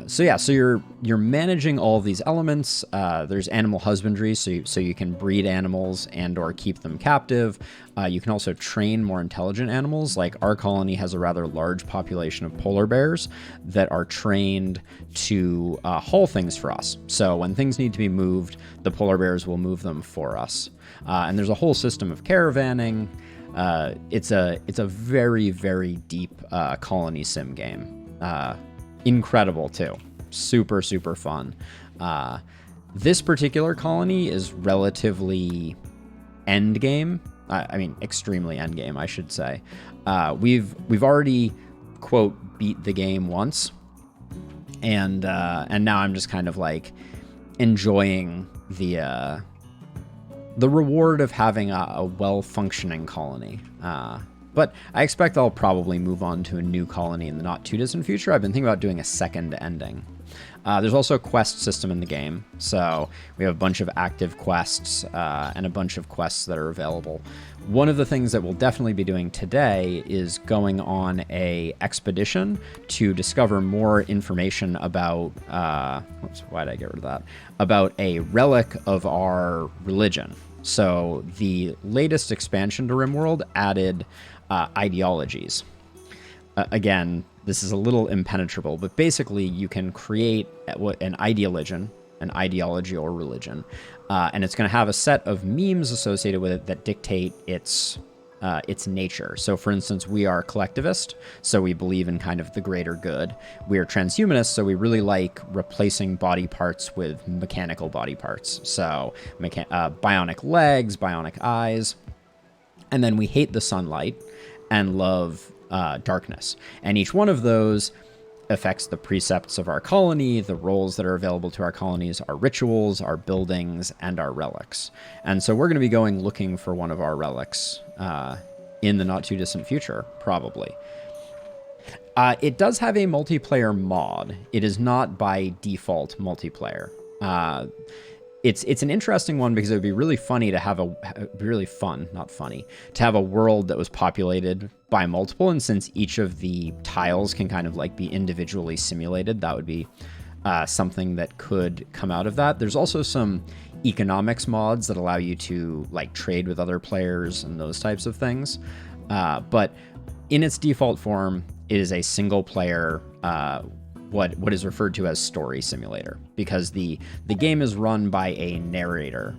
A: So you're managing all of these elements. There's animal husbandry, so you can breed animals and or keep them captive. You can also train more intelligent animals. Like our colony has a rather large population of polar bears that are trained to haul things for us. So when things need to be moved, the polar bears will move them for us. And there's a whole system of caravanning. It's a very, very deep colony sim game. Incredible too. Super, super fun. This particular colony is relatively end game. I mean, extremely end game, I should say. We've already, quote, beat the game once. And now I'm just kind of like enjoying the reward of having a well-functioning colony. But I expect I'll probably move on to a new colony in the not too distant future. I've been thinking about doing a second ending. There's also a quest system in the game. So we have a bunch of active quests and a bunch of quests that are available. One of the things that we'll definitely be doing today is going on a expedition to discover more information about, why did I get rid of that? About a relic of our religion. So the latest expansion to RimWorld added ideologies. Again, this is a little impenetrable, but basically you can create an ideology or religion, and it's going to have a set of memes associated with it that dictate its nature. So for instance, we are collectivist, so we believe in kind of the greater good. We are transhumanist, so we really like replacing body parts with mechanical body parts. So bionic legs, bionic eyes. And then we hate the sunlight and love darkness. And each one of those affects the precepts of our colony, the roles that are available to our colonies, our rituals, our buildings, and our relics. And so we're going to be going looking for one of our relics in the not too distant future, probably. It does have a multiplayer mod. It is not by default multiplayer. It's an interesting one because it would be really funny to have to have a world that was populated by multiple, and since each of the tiles can kind of like be individually simulated, that would be something that could come out of that. There's also some economics mods that allow you to like trade with other players and those types of things. But in its default form, it is a single player what is referred to as story simulator, because the game is run by a narrator.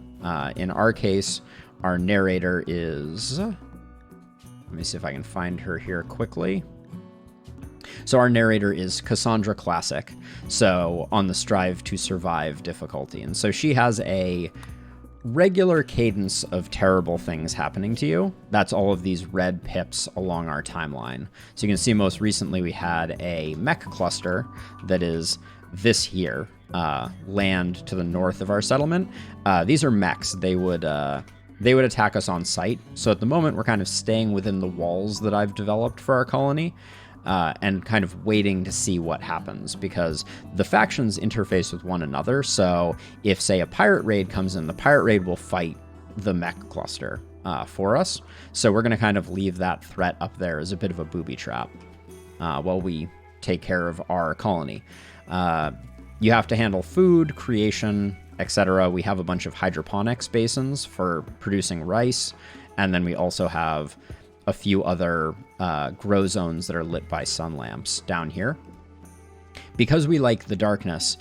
A: In our case, our narrator is... Let me see if I can find her here quickly. So our narrator is Cassandra Classic, so on the Strive to Survive difficulty. And so she has a regular cadence of terrible things happening to you. That's all of these red pips along our timeline. So you can see most recently we had a mech cluster that is this here, land to the north of our settlement. These are mechs. They would attack us on sight. So at the moment we're kind of staying within the walls that I've developed for our colony. And kind of waiting to see what happens, because the factions interface with one another. So if, say, a pirate raid comes in, the pirate raid will fight the mech cluster for us. So we're going to kind of leave that threat up there as a bit of a booby trap while we take care of our colony. You have to handle food, creation, etc. We have a bunch of hydroponics basins for producing rice, and then we also have a few other grow zones that are lit by sun lamps down here. Because we like the darkness,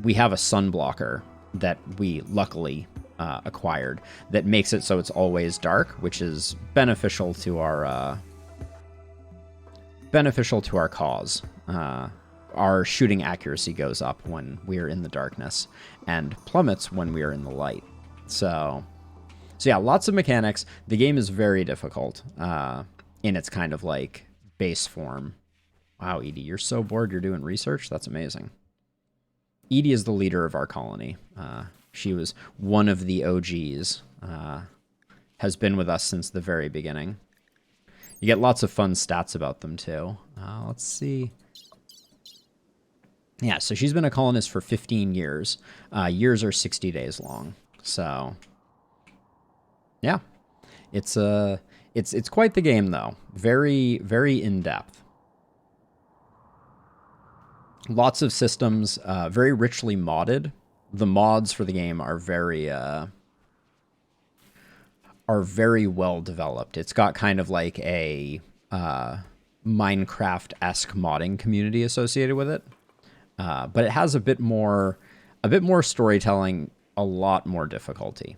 A: we have a sun blocker that we luckily acquired that makes it so it's always dark, which is beneficial to our cause. Our shooting accuracy goes up when we're in the darkness and plummets when we are in the light. So yeah, lots of mechanics. The game is very difficult in its kind of like base form. Wow, Edie, you're so bored you're doing research? That's amazing. Edie is the leader of our colony. She was one of the OGs, has been with us since the very beginning. You get lots of fun stats about them too. Let's see. Yeah, so she's been a colonist for 15 years. Years are 60 days long. So... yeah, it's quite the game though. Very, very in depth. Lots of systems, very richly modded. The mods for the game are very well developed. It's got kind of like a Minecraft-esque modding community associated with it, but it has a bit more storytelling, a lot more difficulty.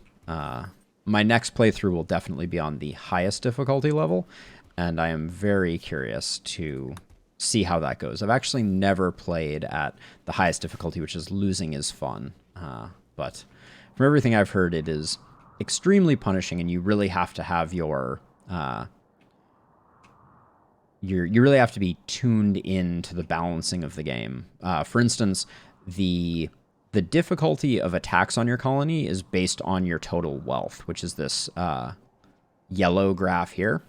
A: My next playthrough will definitely be on the highest difficulty level, and I am very curious to see how that goes. I've actually never played at the highest difficulty, which is losing is fun. But from everything I've heard, it is extremely punishing, and you really have to have your... you really have to be tuned in to the balancing of the game. For instance, the difficulty of attacks on your colony is based on your total wealth, which is this yellow graph here.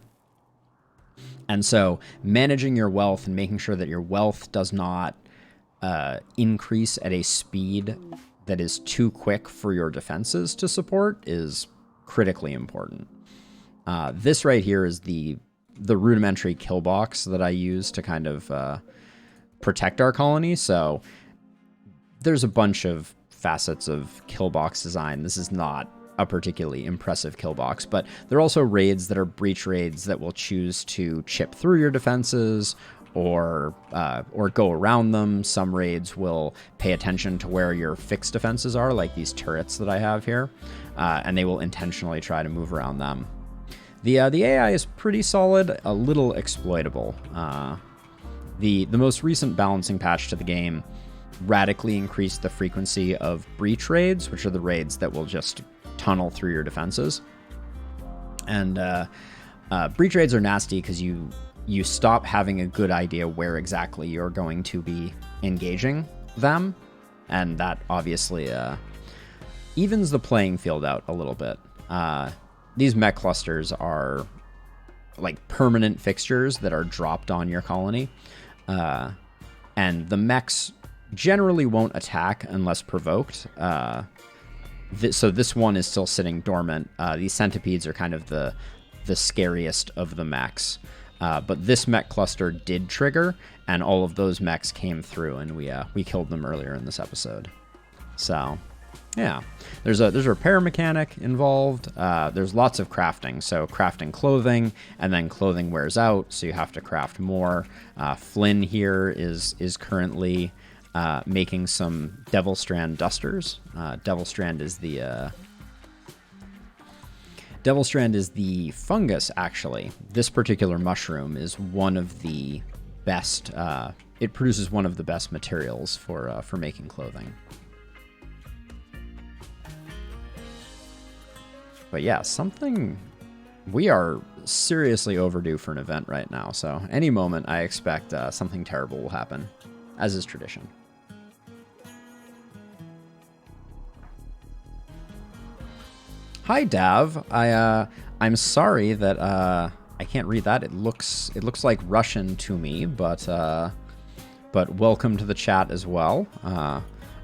A: And so managing your wealth and making sure that your wealth does not increase at a speed that is too quick for your defenses to support is critically important. This right here is the rudimentary kill box that I use to kind of protect our colony. So there's a bunch of facets of kill box design. This is not a particularly impressive kill box, but there are also raids that are breach raids that will choose to chip through your defenses or go around them. Some raids will pay attention to where your fixed defenses are, like these turrets that I have here, and they will intentionally try to move around them. The AI is pretty solid, a little exploitable. The most recent balancing patch to the game radically increased the frequency of breach raids, which are the raids that will just tunnel through your defenses. And breach raids are nasty because you stop having a good idea where exactly you're going to be engaging them, and that obviously evens the playing field out a little bit. These mech clusters are like permanent fixtures that are dropped on your colony, and the mechs generally won't attack unless provoked. So this one is still sitting dormant. These centipedes are kind of the scariest of the mechs. But this mech cluster did trigger, and all of those mechs came through, and we killed them earlier in this episode. So, Yeah, there's a repair mechanic involved. There's lots of crafting. So crafting clothing, and then clothing wears out, so you have to craft more. Flynn here is currently making some Devil Strand dusters. Devil Strand is the fungus, actually. This particular mushroom is one of the best. It produces one of the best materials for making clothing. But yeah, we are seriously overdue for an event right now. So any moment I expect something terrible will happen, as is tradition. Hi, Dav. I'm sorry that I can't read that. It looks like Russian to me, but welcome to the chat as well.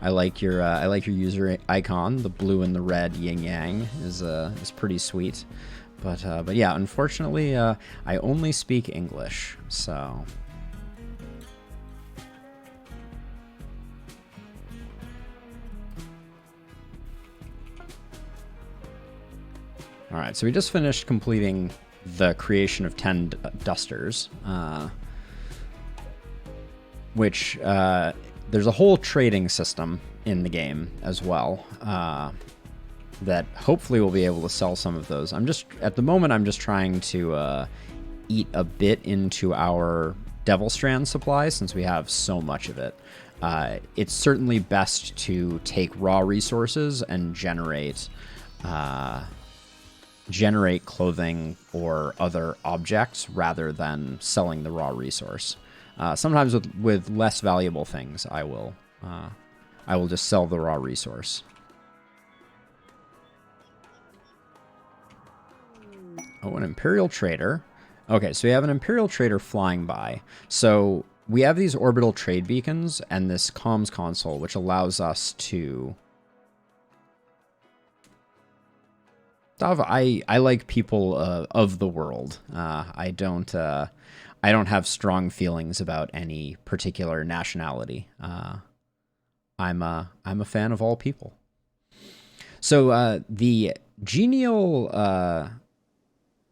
A: I like your user icon. The blue and the red yin yang is pretty sweet, but yeah, unfortunately, I only speak English, so. All right, so we just finished completing the creation of 10 dusters, which there's a whole trading system in the game as well, that hopefully we'll be able to sell some of those. At the moment, I'm just trying to eat a bit into our Devil Strand supply since we have so much of it. It's certainly best to take raw resources and generate clothing or other objects rather than selling the raw resource. Sometimes with less valuable things, I will just sell the raw resource. Oh, an Imperial Trader. Okay, so we have an Imperial Trader flying by. So we have these orbital trade beacons and this comms console, which allows us to... Dav, I like people of the world. I don't have strong feelings about any particular nationality. I'm a fan of all people. So the genial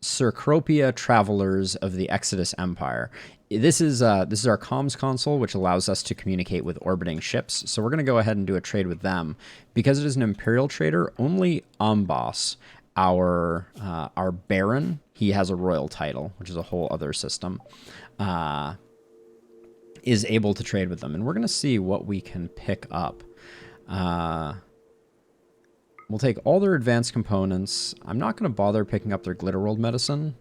A: Cercropia travelers of the Exodus Empire. This is our comms console, which allows us to communicate with orbiting ships. So we're going to go ahead and do a trade with them. Because it is an Imperial trader, only Ambas, our Baron, he has a royal title, which is a whole other system, is able to trade with them. And we're going to see what we can pick up. We'll take all their advanced components. I'm not going to bother picking up their Glitter World medicine.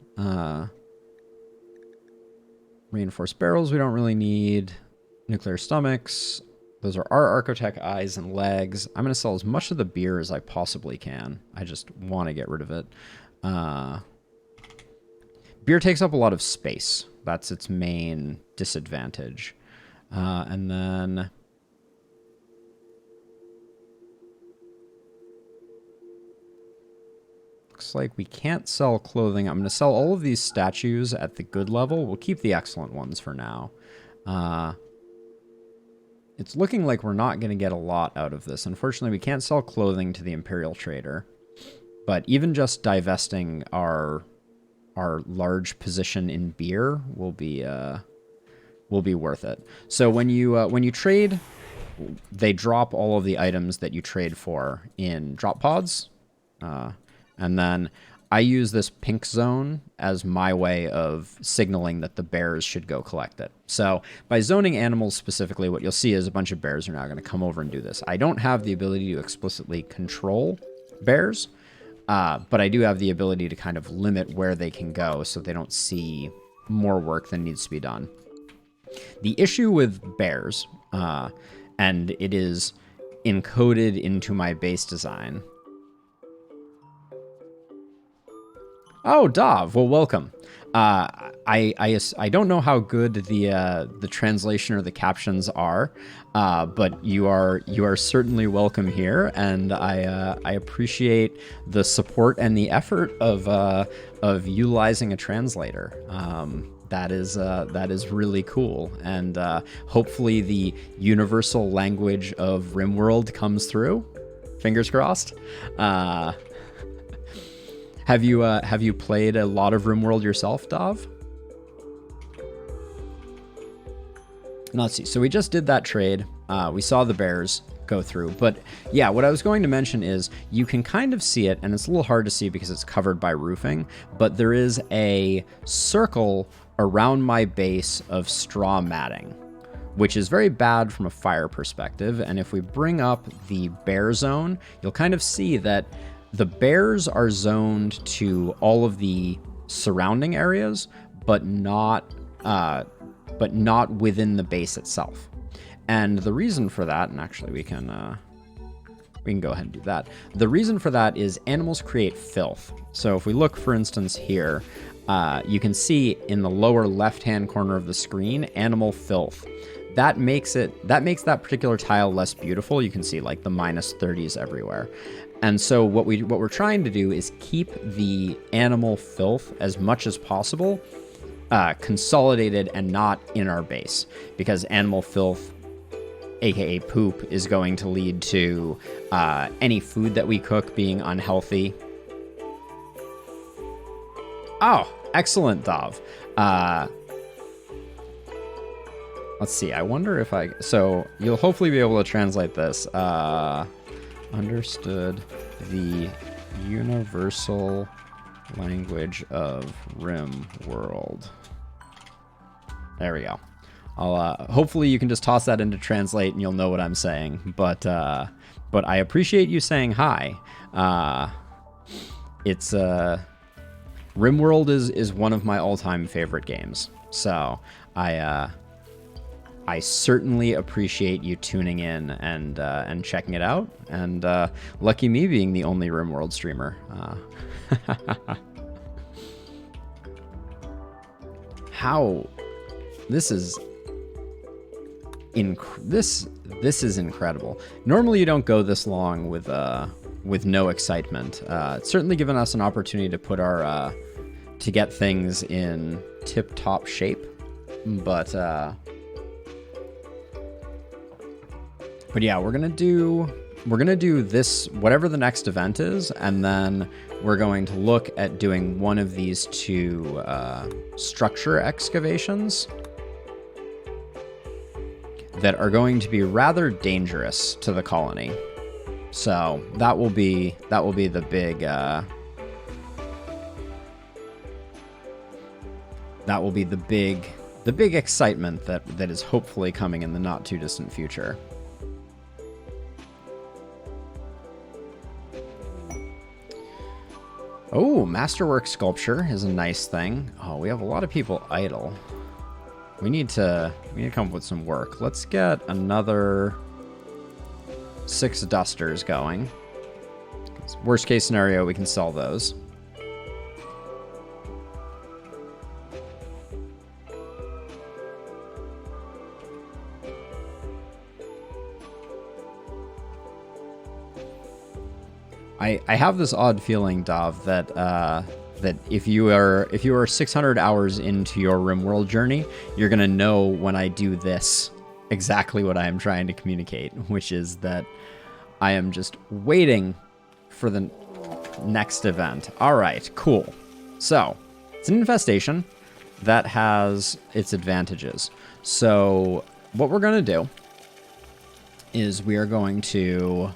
A: Reinforced barrels we don't really need. Nuclear stomachs. Those are our Archotech eyes and legs. I'm going to sell as much of the beer as I possibly can. I just want to get rid of it. Beer takes up a lot of space. That's its main disadvantage. And then... looks like we can't sell clothing. I'm going to sell all of these statues at the good level. We'll keep the excellent ones for now. It's looking like we're not going to get a lot out of this. Unfortunately, we can't sell clothing to the Imperial Trader. But even just divesting our large position in beer will be worth it. So when you trade, they drop all of the items that you trade for in drop pods. And then I use this pink zone as my way of signaling that the bears should go collect it. So by zoning animals specifically, what you'll see is a bunch of bears are now going to come over and do this. I don't have the ability to explicitly control bears, but I do have the ability to kind of limit where they can go so they don't see more work than needs to be done. The issue with bears, and it is encoded into my base design. Oh, Dav. Well, welcome. I don't know how good the translation or the captions are, but you are certainly welcome here, and I appreciate the support and the effort of utilizing a translator. That is really cool, and hopefully the universal language of RimWorld comes through. Fingers crossed. Have you played a lot of RimWorld yourself, Dav? Let's see. So we just did that trade. We saw the bears go through. But yeah, what I was going to mention is you can kind of see it, and it's a little hard to see because it's covered by roofing, but there is a circle around my base of straw matting, which is very bad from a fire perspective. And if we bring up the bear zone, you'll kind of see that the bears are zoned to all of the surrounding areas, but not within the base itself. And the reason for that, and actually we can go ahead and do that. The reason for that is animals create filth. So if we look, for instance, here, you can see in the lower left-hand corner of the screen, animal filth. That makes that particular tile less beautiful. You can see like the -30s everywhere. And so what we're trying to do is keep the animal filth as much as possible consolidated and not in our base, because animal filth, aka poop, is going to lead to any food that we cook being unhealthy. Oh, excellent, Dav. Let's see. I wonder if so you'll hopefully be able to translate this. Understood the universal language of RimWorld. There we go. I'll hopefully you can just toss that into translate and you'll know what I'm saying. But I appreciate you saying hi. It's RimWorld is one of my all-time favorite games. So I certainly appreciate you tuning in and checking it out. And lucky me being the only RimWorld streamer. How this is this is incredible. Normally you don't go this long with no excitement. It's certainly given us an opportunity to put our to get things in tip-top shape, but yeah, we're gonna do this, whatever the next event is, and then we're going to look at doing one of these two structure excavations that are going to be rather dangerous to the colony. So that will be the big excitement that is hopefully coming in the not too distant future. Oh, masterwork sculpture is a nice thing. Oh, we have a lot of people idle. We need to come up with some work. Let's get another 6 dusters going. Worst case scenario, we can sell those. I have this odd feeling, Dav, that that if you are 600 hours into your RimWorld journey, you're gonna know when I do this exactly what I am trying to communicate, which is that I am just waiting for the next event. All right, cool. So it's an infestation that has its advantages. So what we're gonna do is we are going to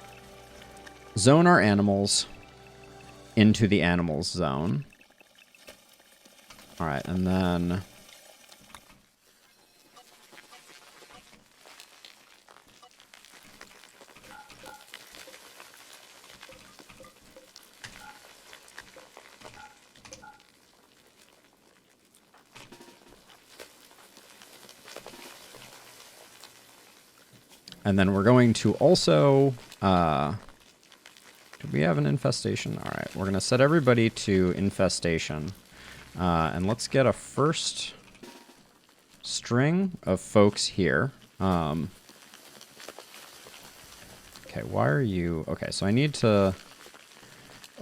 A: zone our animals into the animals zone. All right, and then we're going to also do we have an infestation? All right, we're going to set everybody to infestation. And let's get a first string of folks here. Okay, why are you... Okay, so I need to...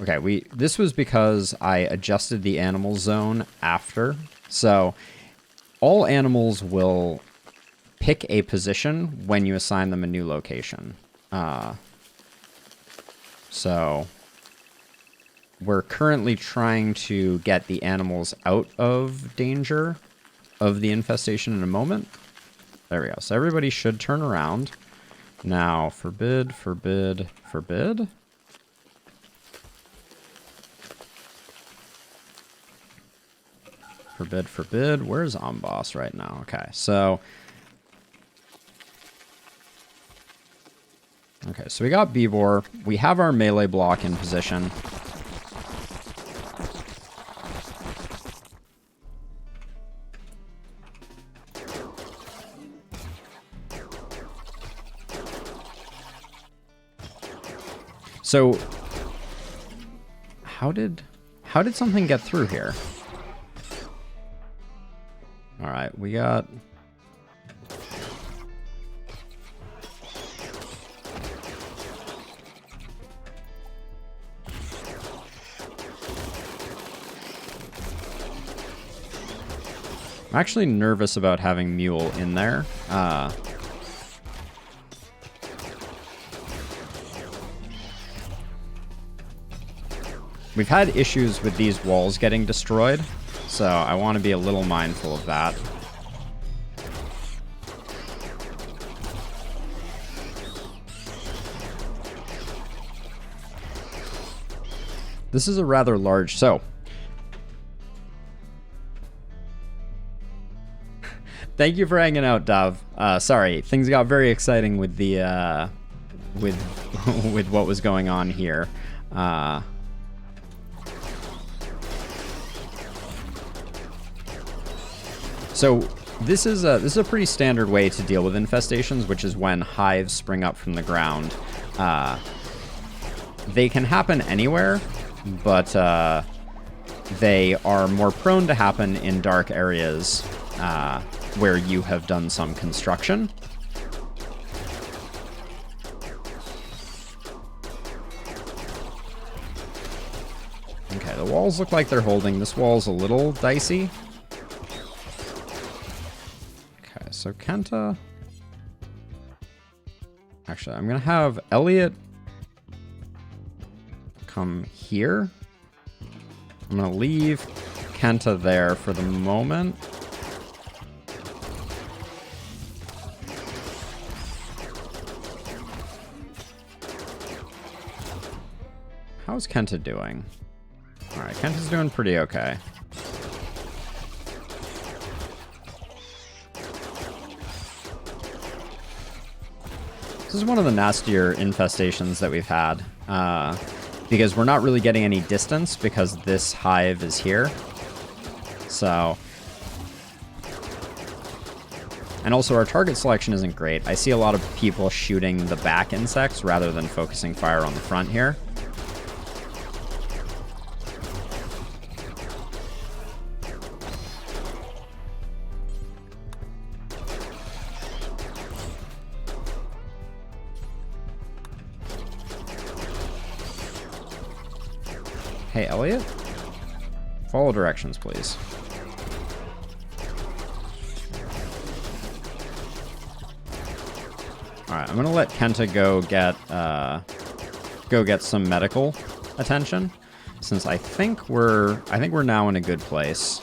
A: Okay, this was because I adjusted the animal zone after. So all animals will pick a position when you assign them a new location. So we're currently trying to get the animals out of danger of the infestation in a moment. There we go. So everybody should turn around. Now, forbid, forbid, forbid. Forbid, forbid. Where's Amboss right now? Okay, so... Okay, so we got Beebor. We have our melee block in position. So, how did something get through here? All right, we got... I'm actually nervous about having Mule in there. We've had issues with these walls getting destroyed, so I want to be a little mindful of that. This is a rather large... So... Thank you for hanging out, Dav. Sorry, things got very exciting with the... with what was going on here. So this is a pretty standard way to deal with infestations, which is when hives spring up from the ground. They can happen anywhere, but they are more prone to happen in dark areas where you have done some construction. Okay, the walls look like they're holding. This wall's a little dicey. So Kenta... Actually, I'm going to have Elliot come here. I'm going to leave Kenta there for the moment. How's Kenta doing? Alright, Kenta's doing pretty okay. This is one of the nastier infestations that we've had, because we're not really getting any distance because this hive is here. So, and also our target selection isn't great. I see a lot of people shooting the back insects rather than focusing fire on the front here. Hey, Elliot? Follow directions, please. Alright, I'm gonna let Kenta go get some medical attention, since I think we're now in a good place.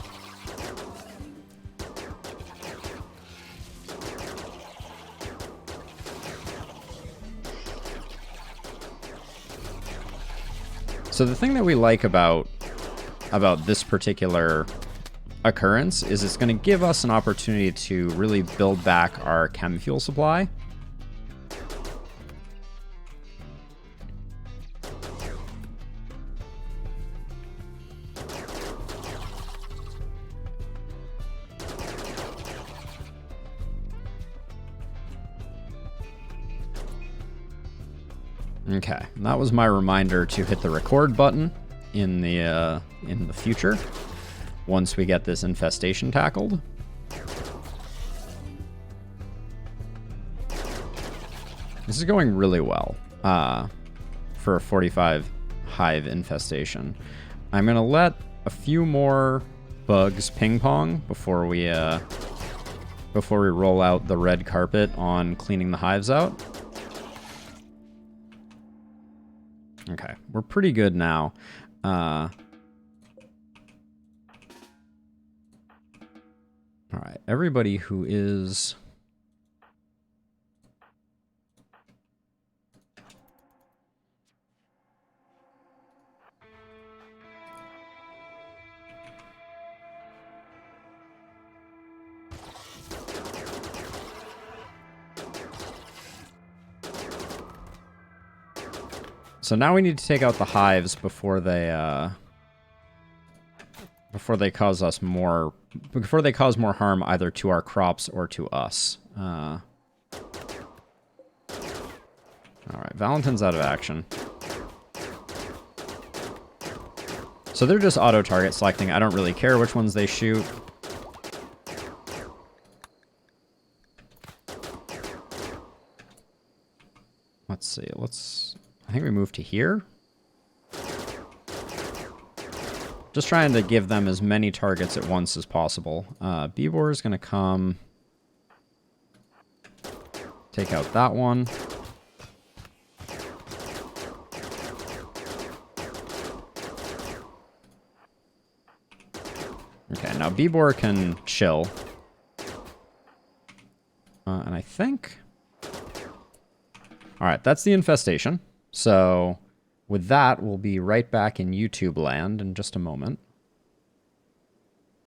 A: So the thing that we like about this particular occurrence is it's going to give us an opportunity to really build back our chem fuel supply. Okay, and that was my reminder to hit the record button in the future once we get this infestation tackled. This is going really well for a 45 hive infestation. I'm gonna let a few more bugs ping pong before we roll out the red carpet on cleaning the hives out. Okay, we're pretty good now. All right, everybody who is... So now we need to take out the hives before they cause us more... Before they cause more harm either to our crops or to us. Alright, Valentin's out of action. So they're just auto-target selecting. I don't really care which ones they shoot. Let's see, I think we move to here. Just trying to give them as many targets at once as possible. Beebor is going to come... Take out that one. Okay, now Beebor can chill. And I think... Alright, that's the infestation. So, with that, we'll be right back in YouTube land in just a moment.